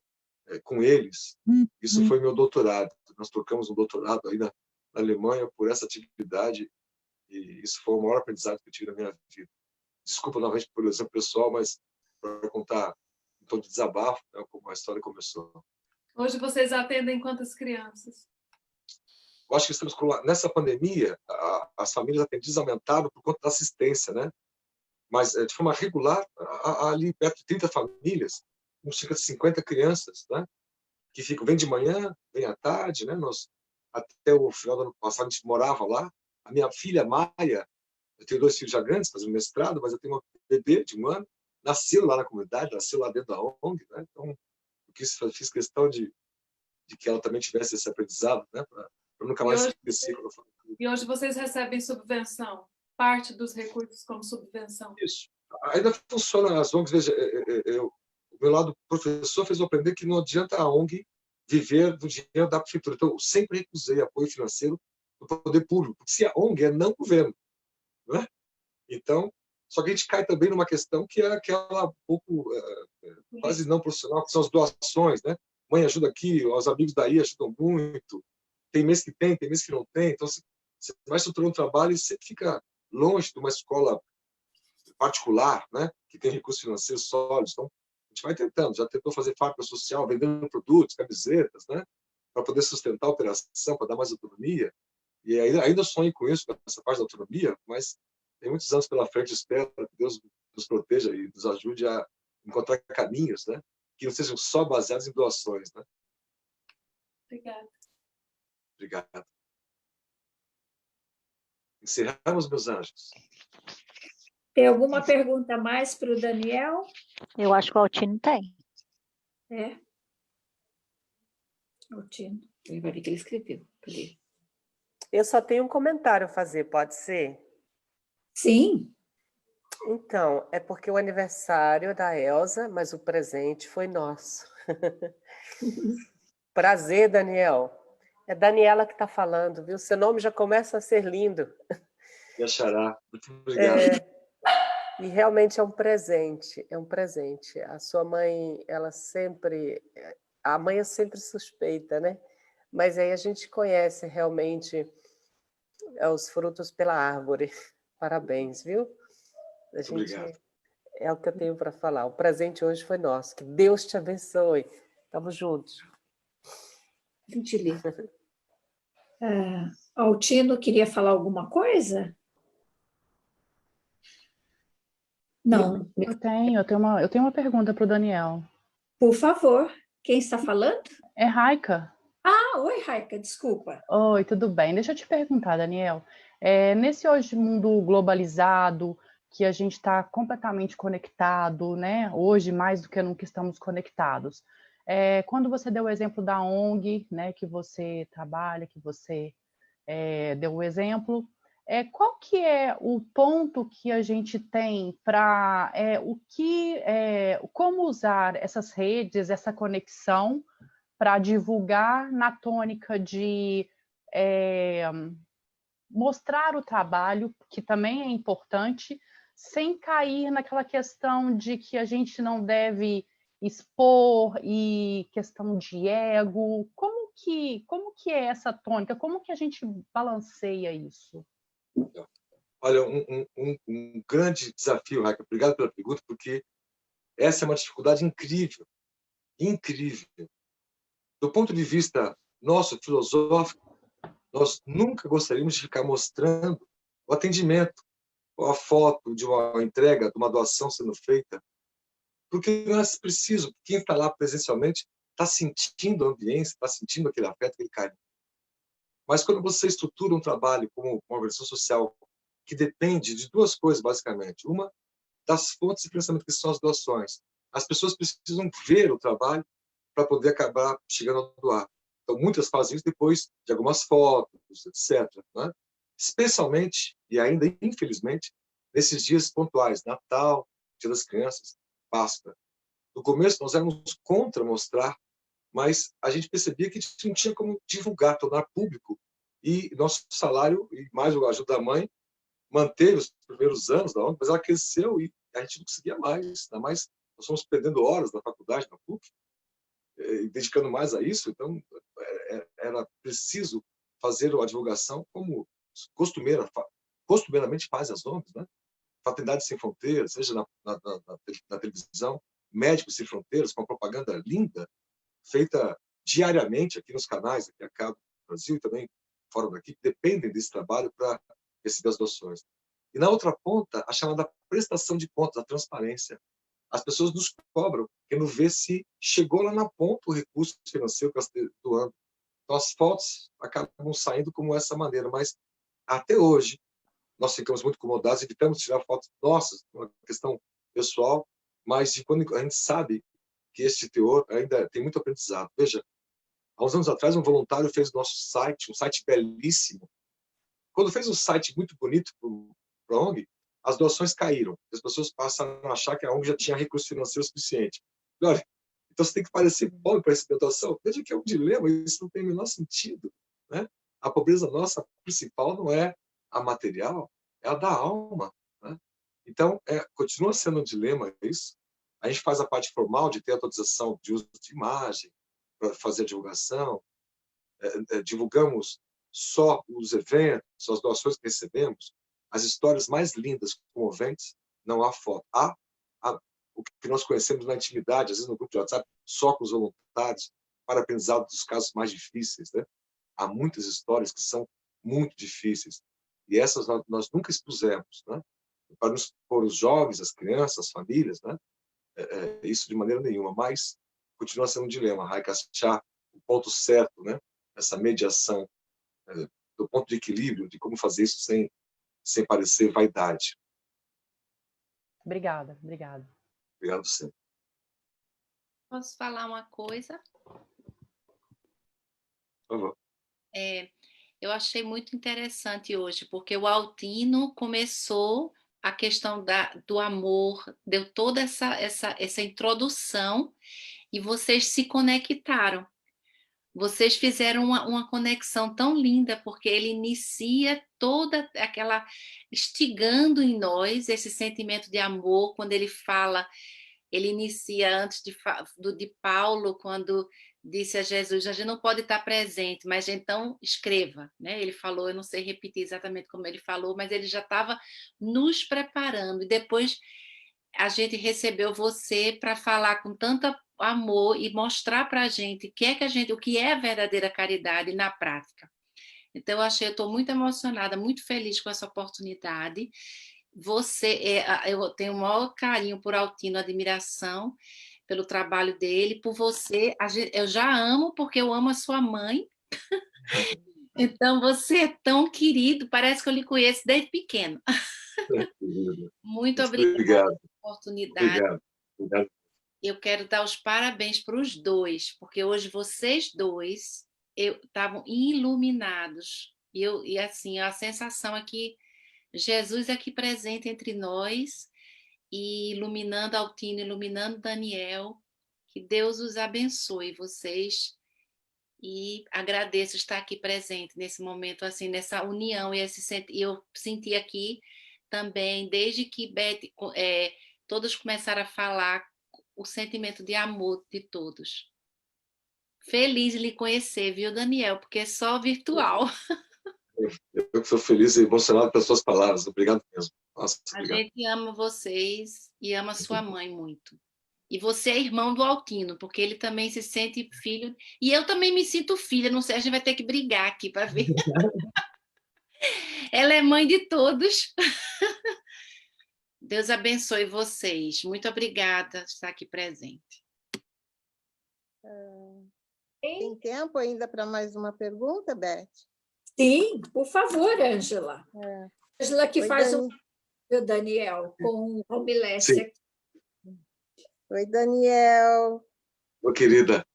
Com eles. Isso foi meu doutorado. Nós trocamos um doutorado aí na Alemanha por essa atividade, e isso foi o maior aprendizado que eu tive na minha vida. Desculpa novamente por exemplo pessoal, mas para contar um tom de desabafo, né, como a história começou. Hoje vocês atendem quantas crianças? Eu acho que estamos nessa pandemia, as famílias atendidas aumentaram por conta da assistência, né? Mas de forma regular, ali perto de 30 famílias, com cerca de 50 crianças, né? Que vem de manhã, vem à tarde, né? Até o final do ano passado a gente morava lá. A minha filha Maia, eu tenho 2 filhos já grandes, fazendo mestrado, mas eu tenho uma bebê de 1 ano, nasceu lá na comunidade, nasceu lá dentro da ONG, né? Então eu fiz questão de que ela também tivesse esse aprendizado, né? Para nunca mais esquecer. E hoje vocês recebem subvenção? Parte dos recursos como subvenção? Isso. Ainda funciona as ONGs. Veja, o meu lado professor fez eu aprender que não adianta a ONG viver do dinheiro da prefeitura. Então, eu sempre recusei apoio financeiro do poder público, porque se a ONG é não governo, né? Então, só que a gente cai também numa questão que é aquela um pouco quase não profissional, que são as doações, né? Mãe ajuda aqui, os amigos daí ajudam muito. Tem mês que tem mês que não tem. Então, você vai estruturando um trabalho e você fica longe de uma escola particular, né? Que tem recursos financeiros sólidos. Então, a gente vai tentando. Já tentou fazer fábrica social, vendendo produtos, camisetas, né? Para poder sustentar a operação, para dar mais autonomia. E ainda sonho com isso, com essa parte da autonomia, mas tem muitos anos pela frente. Espero que Deus nos proteja e nos ajude a encontrar caminhos, né? que não sejam só baseadas em doações, né? Obrigada. Obrigado. Encerramos, meus anjos. Tem alguma pergunta a mais para o Daniel? Eu acho que o Altino tem. É. Altino. Ele vai ver que ele escreveu. Cadê? Eu só tenho um comentário a fazer, pode ser? Sim. Então, é porque o aniversário é da Elza, mas o presente foi nosso. Prazer, Daniel. É Daniela que está falando, viu? Seu nome já começa a ser lindo. E a Xará. Muito obrigado. E realmente é um presente, é um presente. A sua mãe, ela sempre... A mãe é sempre suspeita, né? Mas aí a gente conhece realmente os frutos pela árvore. Parabéns, viu? A gente, Obrigado. é o que eu tenho para falar. O presente hoje foi nosso. Que Deus te abençoe. Estamos juntos. A gente lê. Altino queria falar alguma coisa? Não. Eu tenho uma pergunta para o Daniel. Por favor. Quem está falando? É Raika. Ah, oi, Raika, desculpa. Oi, tudo bem? Deixa eu te perguntar, Daniel. Nesse hoje mundo globalizado, que a gente está completamente conectado, né? Hoje, mais do que nunca, estamos conectados. Quando você deu o exemplo da ONG, né, que você trabalha, que você deu o exemplo, qual que é o ponto que a gente tem para como usar essas redes, essa conexão para divulgar na tônica de mostrar o trabalho, que também é importante, sem cair naquela questão de que a gente não deve expor e questão de ego. Como que é essa tônica? Como que a gente balanceia isso? Olha, um grande desafio, Raika. Obrigado pela pergunta, porque essa é uma dificuldade incrível. Incrível. Do ponto de vista nosso, filosófico, nós nunca gostaríamos de ficar mostrando o atendimento, ou a foto de uma entrega, de uma doação sendo feita, porque não é preciso. Quem está lá presencialmente está sentindo a ambiência, está sentindo aquele afeto, aquele carinho. Mas quando você estrutura um trabalho como uma organização social que depende de duas coisas, basicamente. Uma, das fontes de financiamento, que são as doações. As pessoas precisam ver o trabalho para poder acabar chegando a doar. Então, muitas fazem isso depois de algumas fotos, etc. Né? Especialmente, e ainda infelizmente, nesses dias pontuais, Natal, Dia das Crianças, Páscoa. No começo, nós éramos contra mostrar, mas a gente percebia que não tinha como divulgar, tornar público. E nosso salário, e mais a ajuda da mãe, manteve os primeiros anos da ONG, mas ela cresceu e a gente não conseguia mais. Ainda mais, nós fomos perdendo horas na faculdade, na PUC, e dedicando mais a isso. Então, era preciso fazer a divulgação como costumeiramente faz as ONGs, né? Fraternidade Sem Fronteiras, seja na televisão, Médicos Sem Fronteiras, com uma propaganda linda, feita diariamente aqui nos canais, aqui a cabo do Brasil e também fora daqui, que dependem desse trabalho para receber as doações. E na outra ponta, a chamada prestação de contas, a transparência. As pessoas nos cobram, querendo ver se chegou lá na ponta o recurso financeiro que elas estão doando. Então, as fotos acabam saindo como essa maneira, mas até hoje nós ficamos muito incomodados, evitamos tirar fotos nossas, uma questão pessoal, mas de quando a gente sabe que esse teor ainda tem muito aprendizado. Veja, há uns anos atrás, um voluntário fez o nosso site, um site belíssimo. Quando fez um site muito bonito para a ONG, as doações caíram. As pessoas passaram a achar que a ONG já tinha recurso financeiro suficiente. Olha, então você tem que parecer pobre para receber doação. Veja que é um dilema, isso não tem o menor sentido. Né? A pobreza nossa principal não é a material, é a da alma. Né? Então, continua sendo um dilema isso. A gente faz a parte formal de ter autorização de uso de imagem para fazer a divulgação. Divulgamos só os eventos, as doações que recebemos, as histórias mais lindas, comoventes, não há foto. Há o que nós conhecemos na intimidade, às vezes no grupo de WhatsApp, só com os voluntários, para aprendizado dos casos mais difíceis. Né? Há muitas histórias que são muito difíceis. E essas nós nunca expusemos, né? Para nos pôr os jovens, as crianças, as famílias, né? Isso de maneira nenhuma. Mas continua sendo um dilema. Hay que achar o ponto certo, né? Essa mediação, do ponto de equilíbrio, de como fazer isso sem parecer vaidade. Obrigada, obrigada. Obrigado, você. Posso falar uma coisa? Por favor. Eu achei muito interessante hoje, porque o Altino começou a questão do amor, deu toda essa introdução e vocês se conectaram. Vocês fizeram uma conexão tão linda, porque ele inicia toda aquela, instigando em nós esse sentimento de amor, quando ele fala, ele inicia antes de Paulo, quando disse a Jesus, a gente não pode estar presente, mas então escreva, né? Ele falou, eu não sei repetir exatamente como ele falou, mas ele já estava nos preparando, e depois a gente recebeu você para falar com tanto amor e mostrar para a gente o que é a verdadeira caridade na prática. Então, eu estou muito emocionada, muito feliz com essa oportunidade. Eu tenho o maior carinho por Altino, admiração pelo trabalho dele, por você. Eu já amo, porque eu amo a sua mãe. Então, você é tão querido, parece que eu lhe conheço desde pequeno. Muito obrigada pela oportunidade. Obrigado. Eu quero dar os parabéns para os dois, porque hoje vocês dois estavam iluminados. E assim, a sensação é que Jesus é aqui presente entre nós, e iluminando Altino, iluminando Daniel. Que Deus os abençoe, vocês. E agradeço estar aqui presente nesse momento, assim, nessa união. E eu senti aqui também, desde que Beth, todos começaram a falar, o sentimento de amor de todos. Feliz de lhe conhecer, viu, Daniel? Porque é só virtual. Eu que sou feliz e emocionado pelas suas palavras. Obrigado mesmo. Nossa, obrigado. A gente ama vocês e ama sua mãe muito. E você é irmão do Altino, porque ele também se sente filho. E eu também me sinto filha, não sei, a gente vai ter que brigar aqui para ver. Ela é mãe de todos. Deus abençoe vocês. Muito obrigada por estar aqui presente. Tem tempo ainda para mais uma pergunta, Beth? Sim, por favor, Ângela. Ângela que Oi, faz o Daniel com o Romiléssia. Oi, Daniel. Oi, querida.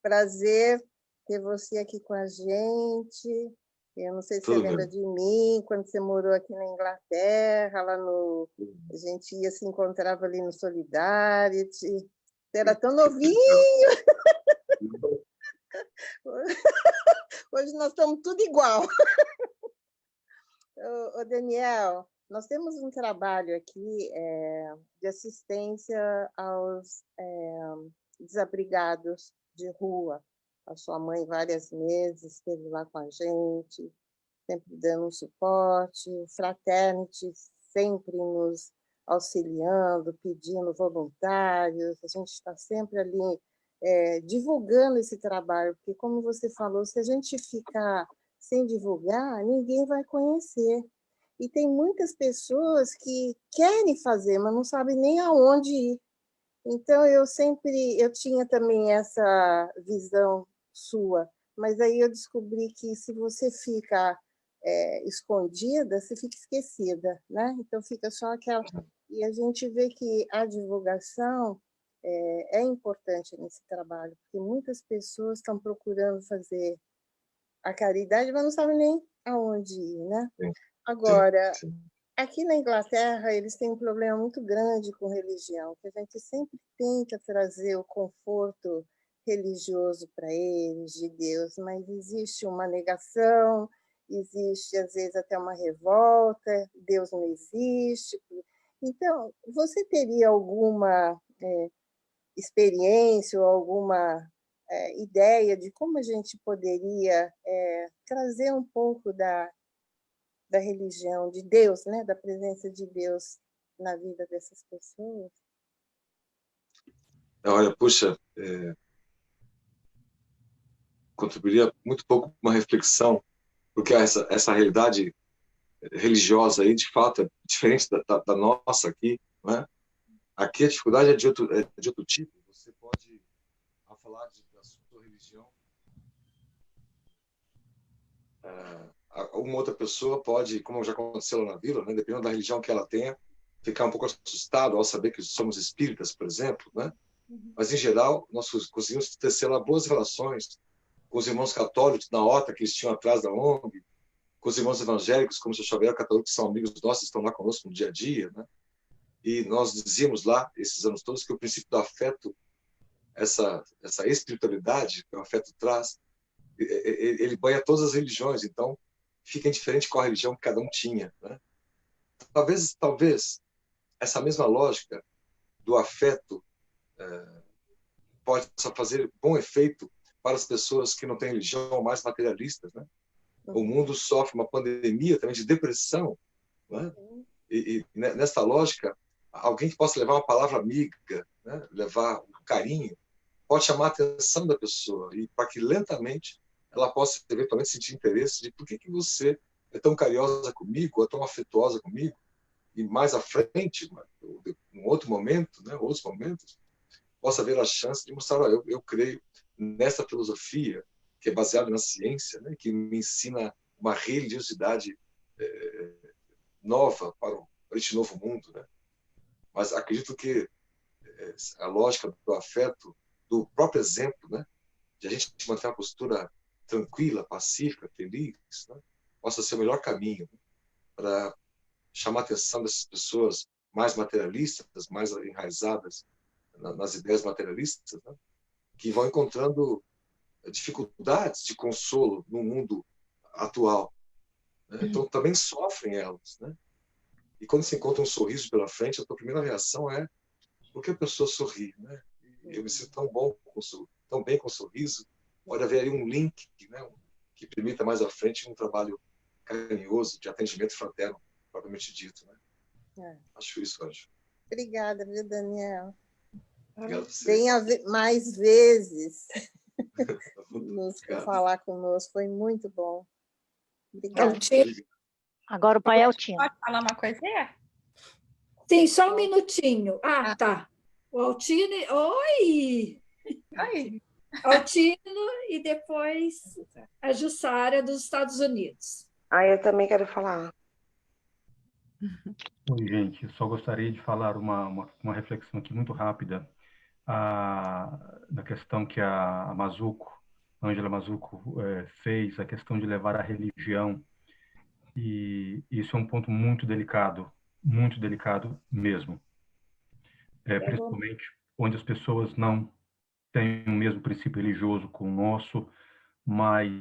Prazer ter você aqui com a gente. Eu não sei se você lembra de mim, quando você morou aqui na Inglaterra, a gente ia se encontrava ali no Solidarity. Você era tão novinho! Hoje nós estamos tudo igual. Ô, Daniel, nós temos um trabalho aqui de assistência aos desabrigados de rua. A sua mãe, várias vezes, esteve lá com a gente, sempre dando um suporte. O Fraternity sempre nos auxiliando, pedindo voluntários. A gente está sempre ali divulgando esse trabalho, porque, como você falou, se a gente ficar sem divulgar, ninguém vai conhecer. E tem muitas pessoas que querem fazer, mas não sabem nem aonde ir. Então, eu tinha também essa visão sua, mas aí eu descobri que se você fica escondida, você fica esquecida, né? Então, fica só aquela... E a gente vê que a divulgação é importante nesse trabalho, porque muitas pessoas estão procurando fazer a caridade, mas não sabem nem aonde ir, né? Agora, aqui na Inglaterra, eles têm um problema muito grande com religião, que a gente sempre tenta trazer o conforto religioso para eles, de Deus, mas existe uma negação, existe, às vezes, até uma revolta, Deus não existe. Então, você teria alguma experiência ou alguma ideia de como a gente poderia trazer um pouco da religião, de Deus, né? Da presença de Deus na vida dessas pessoas? Olha, puxa, contribuiria muito pouco com uma reflexão, porque essa realidade religiosa aí, de fato, é diferente da nossa aqui, não é? Aqui a dificuldade é de outro tipo. Você pode, ao falar da sua religião. Uma outra pessoa pode, como já aconteceu lá na vila, né, dependendo da religião que ela tenha, ficar um pouco assustado ao saber que somos espíritas, por exemplo, né? Mas, em geral, nós conseguimos tecer lá boas relações com os irmãos católicos, na horta que eles tinham atrás da ONG, com os irmãos evangélicos, como o Sr. Xavier Católico, que são amigos nossos, estão lá conosco no dia a dia, né? E nós dizíamos lá, esses anos todos, que o princípio do afeto, essa espiritualidade que o afeto traz, ele banha todas as religiões, então fica indiferente qual religião que cada um tinha, né? Talvez essa mesma lógica do afeto pode fazer bom efeito para as pessoas que não têm religião ou mais materialistas, né? O mundo sofre uma pandemia também de depressão, né? E nessa lógica, alguém que possa levar uma palavra amiga, né? Levar um carinho, pode chamar a atenção da pessoa e para que lentamente ela possa eventualmente sentir interesse de por que você é tão carinhosa comigo, ou tão afetuosa comigo, e mais à frente, num outro momento, né? Outros momentos, possa haver a chance de mostrar, eu creio nessa filosofia que é baseada na ciência, né? Que me ensina uma religiosidade nova para este novo mundo, né? Mas acredito que a lógica do afeto, do próprio exemplo, né? De a gente manter uma postura tranquila, pacífica, feliz, né? Possa ser o melhor caminho, né? Para chamar a atenção dessas pessoas mais materialistas, mais enraizadas nas ideias materialistas, né? Que vão encontrando dificuldades de consolo no mundo atual, né? Então também sofrem elas, né? E quando se encontra um sorriso pela frente, a tua primeira reação é: por que a pessoa sorri, né? Eu me sinto tão bem com o sorriso. Pode haver aí um link, né? Que permita mais à frente um trabalho carinhoso de atendimento fraterno, propriamente dito, né? Acho isso, Anjo. Obrigada, viu, Daniel? Obrigado a você. Venha mais vezes falar conosco, foi muito bom. Obrigada. Agora o pai é o Altino. Pode falar uma coisinha? Sim, só um minutinho. Tá. O Altino... Oi! Oi! Altino e depois a Jussara dos Estados Unidos. Eu também quero falar. Oi, gente. Eu só gostaria de falar uma reflexão aqui muito rápida na questão que a Ângela Mazzucco fez, a questão de levar a religião. E isso é um ponto muito delicado mesmo. Principalmente onde as pessoas não têm o mesmo princípio religioso com o nosso, mas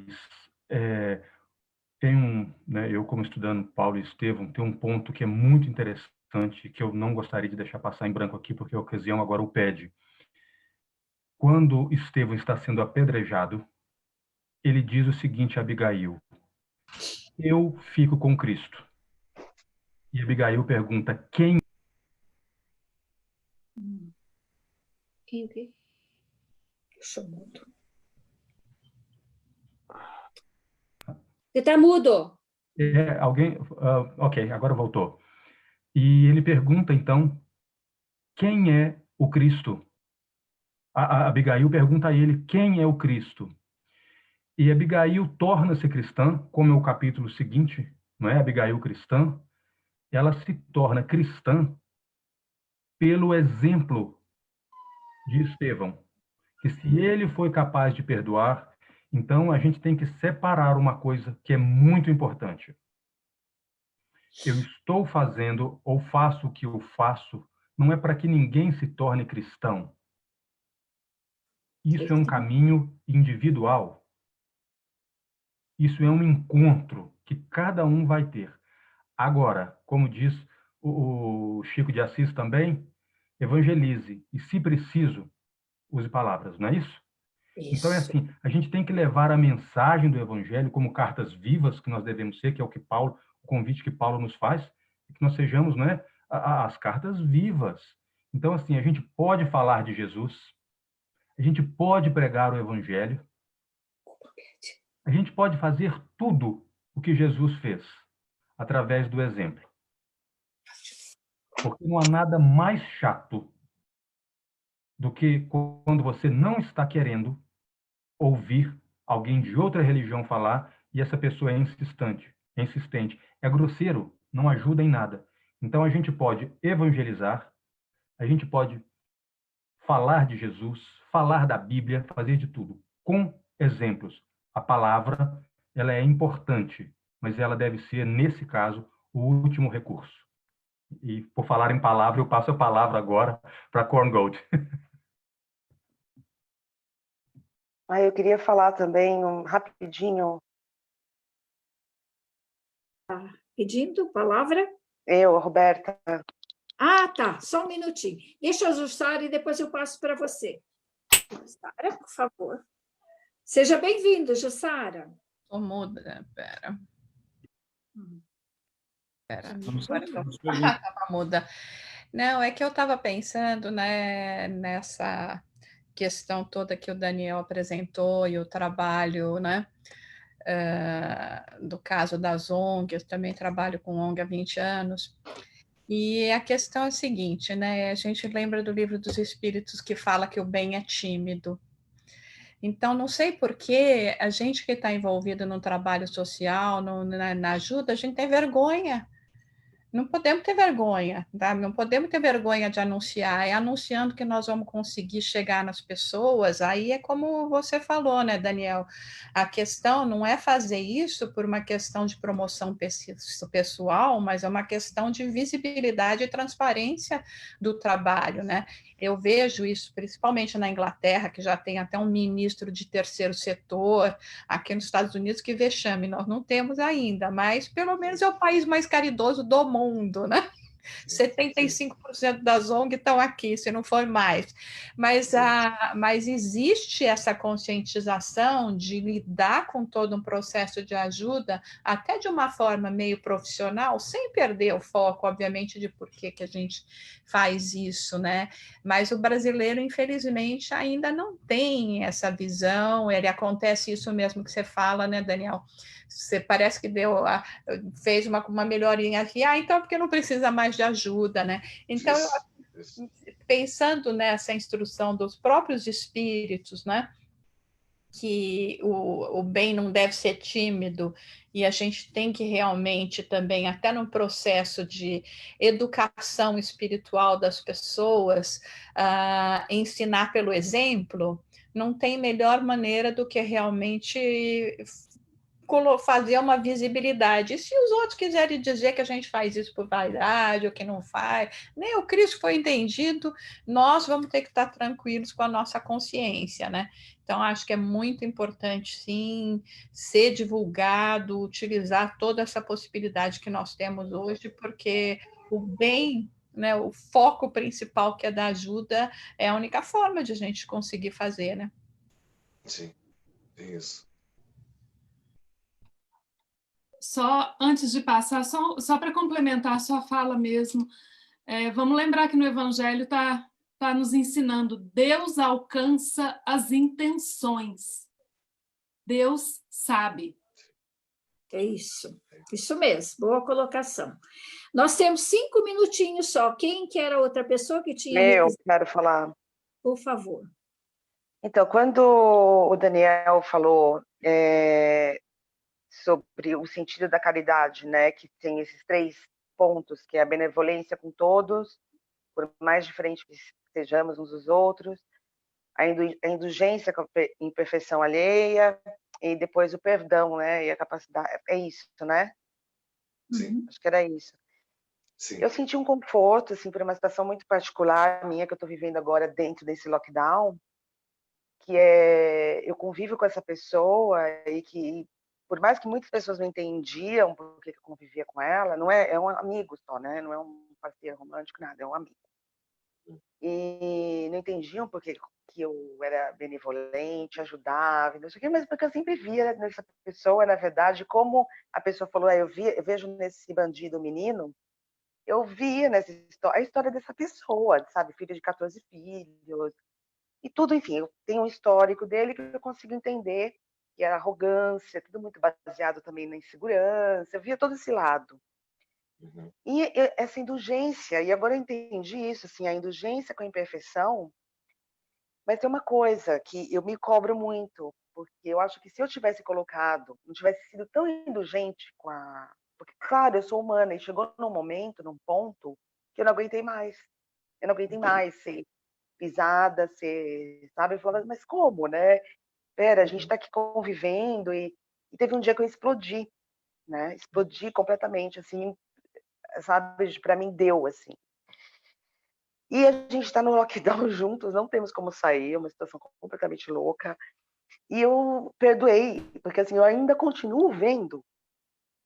eu, como estudando Paulo e Estevão, tem um ponto que é muito interessante, que eu não gostaria de deixar passar em branco aqui, porque a ocasião agora o pede. Quando Estevão está sendo apedrejado, ele diz o seguinte a Abigail: eu fico com Cristo. E Abigail pergunta: quem? Quem o quê? Deixa eu mudar. Você está mudo. Alguém? Ok, agora voltou. E ele pergunta, então, quem é o Cristo? A Abigail pergunta a ele, quem é o Cristo? E Abigail torna-se cristã, como é o capítulo seguinte, não é? Abigail cristã. Ela se torna cristã pelo exemplo de Estevão, que se ele foi capaz de perdoar, então a gente tem que separar uma coisa que é muito importante. Eu estou fazendo ou faço o que eu faço, não é para que ninguém se torne cristão. Isso é um caminho individual. Isso é um encontro que cada um vai ter. Agora, como diz o Chico de Assis também, evangelize e, se preciso, use palavras, não é isso? Então é assim, a gente tem que levar a mensagem do evangelho como cartas vivas que nós devemos ser, que é o convite que Paulo nos faz, que nós sejamos, né, as cartas vivas. Então assim, a gente pode falar de Jesus, a gente pode pregar o evangelho, a gente pode fazer tudo o que Jesus fez através do exemplo. Porque não há nada mais chato do que quando você não está querendo ouvir alguém de outra religião falar e essa pessoa é insistente. É grosseiro, não ajuda em nada. Então a gente pode evangelizar, a gente pode falar de Jesus, falar da Bíblia, fazer de tudo, com exemplos. A palavra, ela é importante, mas ela deve ser, nesse caso, o último recurso. E, por falar em palavra, eu passo a palavra agora para Korngold. Eu queria falar também rapidinho. Pedindo palavra? Roberta. Ah, tá. Só um minutinho. Deixa eu ajustar e depois eu passo para você. Jussara, por favor. Seja bem-vindo, Jussara. Estou muda, pera. Pera, Tá estava muda. Não, é que eu estava pensando, né, nessa questão toda que o Daniel apresentou e o trabalho, né, do caso das ONGs, eu também trabalho com ONG há 20 anos, e a questão é a seguinte, né, a gente lembra do Livro dos Espíritos que fala que o bem é tímido. Então, não sei por que a gente que está envolvido no trabalho social, na ajuda, a gente tem vergonha. Não podemos ter vergonha, tá? Não podemos ter vergonha de anunciar. É anunciando que nós vamos conseguir chegar nas pessoas. Aí é como você falou, né, Daniel? A questão não é fazer isso por uma questão de promoção pessoal, mas é uma questão de visibilidade e transparência do trabalho, né? Eu vejo isso principalmente na Inglaterra, que já tem até um ministro de terceiro setor, aqui nos Estados Unidos, que vexame, nós não temos ainda, mas pelo menos é o país mais caridoso do mundo, né? 75% das ONGs estão aqui, se não for mais. Mas existe essa conscientização de lidar com todo um processo de ajuda, até de uma forma meio profissional, sem perder o foco, obviamente, de por que a gente faz isso, né? Mas o brasileiro, infelizmente, ainda não tem essa visão, ele acontece isso mesmo que você fala, né, Daniel? Você parece que fez uma melhorinha aqui, então porque não precisa mais de ajuda, né? Então, pensando nessa instrução dos próprios espíritos, né? Que o bem não deve ser tímido e a gente tem que realmente também, até no processo de educação espiritual das pessoas, ensinar pelo exemplo, não tem melhor maneira do que realmente fazer uma visibilidade. E se os outros quiserem dizer que a gente faz isso por vaidade ou que não faz, nem o Cristo foi entendido, nós vamos ter que estar tranquilos com a nossa consciência, né? Então, acho que é muito importante, sim, ser divulgado, utilizar toda essa possibilidade que nós temos hoje, porque o bem, né, o foco principal que é da ajuda é a única forma de a gente conseguir fazer, né? Sim, é isso. Só antes de passar, só para complementar a sua fala mesmo, vamos lembrar que no Evangelho está nos ensinando, Deus alcança as intenções. Deus sabe. É isso mesmo, boa colocação. Nós temos 5 minutinhos só. Quem que era a outra pessoa que tinha... Eu quero falar. Por favor. Então, quando o Daniel falou sobre o sentido da caridade, né, que tem esses 3 pontos, que é a benevolência com todos, por mais diferentes que sejamos uns dos outros, a indulgência com a imperfeição alheia, e depois o perdão, né, e a capacidade, é isso, né? Sim. Acho que era isso. Sim. Eu senti um conforto, assim, por uma situação muito particular minha, que eu estou vivendo agora dentro desse lockdown, que eu convivo com essa pessoa e que, por mais que muitas pessoas não entendiam por que eu convivia com ela, não é um amigo só, né? Não é um parceiro romântico, nada, é um amigo. E não entendiam por que eu era benevolente, ajudava, não sei o quê, mas porque eu sempre via nessa pessoa, na verdade, como a pessoa falou, eu vejo nesse bandido menino, eu via nessa história, a história dessa pessoa, sabe? Filho de 14 filhos, e tudo, enfim, eu tenho um histórico dele que eu consigo entender, que é arrogância, tudo muito baseado também na insegurança, eu via todo esse lado. Uhum. E essa indulgência, e agora eu entendi isso, assim, a indulgência com a imperfeição Mas tem uma coisa que eu me cobro muito, porque eu acho que se eu tivesse colocado, não tivesse sido tão indulgente com a... Porque, claro, eu sou humana e chegou num momento, num ponto, que eu não aguentei mais. Eu não aguentei mais ser pisada, ser... Sabe? Eu falava, mas como, né? Pera, a gente tá aqui convivendo e teve um dia que eu explodi, né? Explodi completamente, assim, sabe? Para mim deu, assim. E a gente está no lockdown juntos, não temos como sair, é uma situação completamente louca. E eu perdoei, porque assim, eu ainda continuo vendo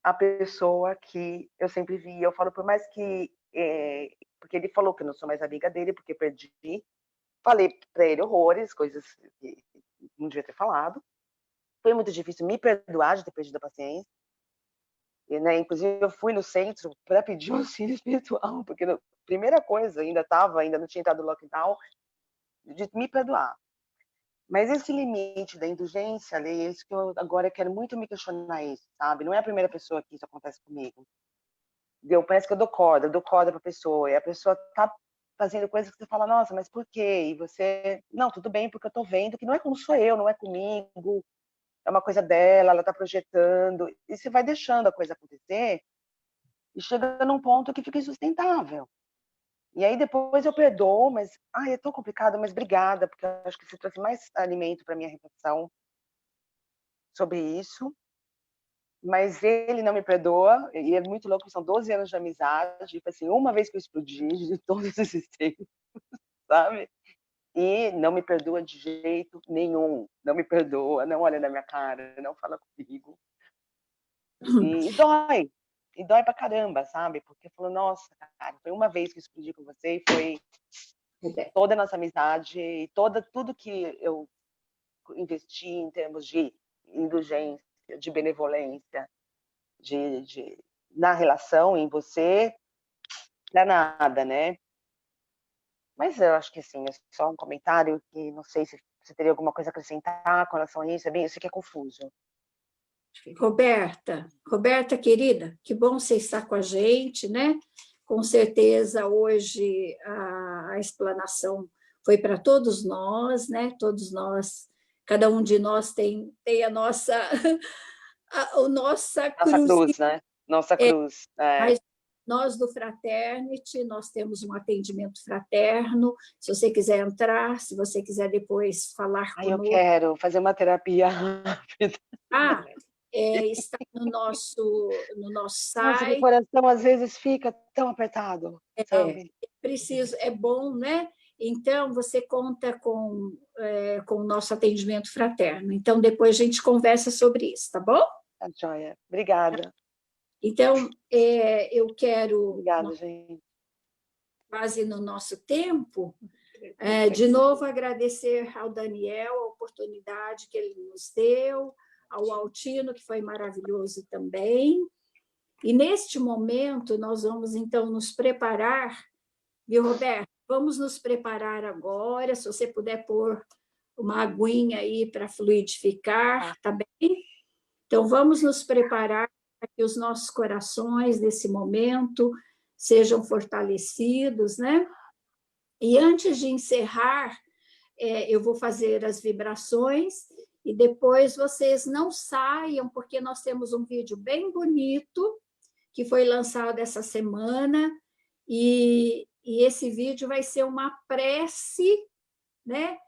a pessoa que eu sempre vi. Eu falo, por mais que... porque ele falou que eu não sou mais amiga dele, porque perdi. Falei para ele horrores, coisas que não devia ter falado. Foi muito difícil me perdoar de ter perdido a paciência. E, né, inclusive, eu fui no centro para pedir um auxílio espiritual, porque a primeira coisa, ainda não tinha entrado no lockdown, de me perdoar. Mas esse limite da indulgência, é isso que eu agora quero muito me questionar isso, sabe? Não é a primeira pessoa que isso acontece comigo. Parece que eu dou corda para a pessoa, e a pessoa tá fazendo coisas que você fala, nossa, mas por quê? E você, não, tudo bem, porque eu tô vendo que não é como sou eu, não é comigo, é uma coisa dela, ela tá projetando, e você vai deixando a coisa acontecer, e chega num ponto que fica insustentável. E aí depois eu perdoo, mas é tão complicado, mas obrigada, porque eu acho que você trouxe mais alimento para minha reflexão sobre isso. Mas ele não me perdoa, e é muito louco, são 12 anos de amizade, tipo assim, uma vez que eu explodi de todos esses tempos, sabe? E não me perdoa de jeito nenhum, não me perdoa, não olha na minha cara, não fala comigo. E dói pra caramba, sabe? Porque falou, nossa, cara, foi uma vez que eu explodi com você e foi toda a nossa amizade, e tudo que eu investi em termos de indulgência, de benevolência, na relação, em você, pra nada, né? Mas eu acho que, assim, é só um comentário que não sei se você teria alguma coisa a acrescentar com relação a isso, isso aqui é confuso. Roberta, querida, que bom você estar com a gente, né? Com certeza, hoje, a explanação foi para todos nós, né? Todos nós, cada um de nós tem a nossa... Nossa cruz, né? Nossa cruz. Mas nós do Fraternity, nós temos um atendimento fraterno. Se você quiser entrar, se você quiser depois falar conosco. Eu quero fazer uma terapia rápida. Está no nosso site. Nossa, o coração às vezes fica tão apertado, sabe? Preciso, é bom, né? Então, você conta com o nosso atendimento fraterno. Então, depois a gente conversa sobre isso, tá bom? Tá joia. Obrigada. Então, eu quero... Obrigada, gente. Quase no nosso tempo, de novo agradecer ao Daniel a oportunidade que ele nos deu, ao Altino, que foi maravilhoso também. E neste momento, nós vamos, então, nos preparar, viu, Roberto? Vamos nos preparar agora, se você puder pôr uma aguinha aí para fluidificar, tá bem? Então, vamos nos preparar para que os nossos corações, nesse momento, sejam fortalecidos, né? E antes de encerrar, eu vou fazer as vibrações e depois vocês não saiam, porque nós temos um vídeo bem bonito que foi lançado essa semana e esse vídeo vai ser uma prece, né,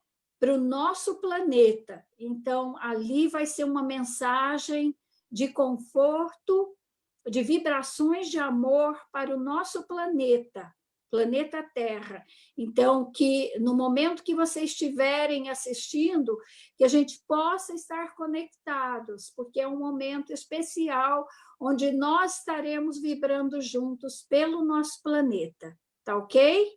para o nosso planeta. Então, ali vai ser uma mensagem de conforto, de vibrações de amor para o nosso planeta Terra. Então, que no momento que vocês estiverem assistindo, que a gente possa estar conectados, porque é um momento especial onde nós estaremos vibrando juntos pelo nosso planeta. Tá ok?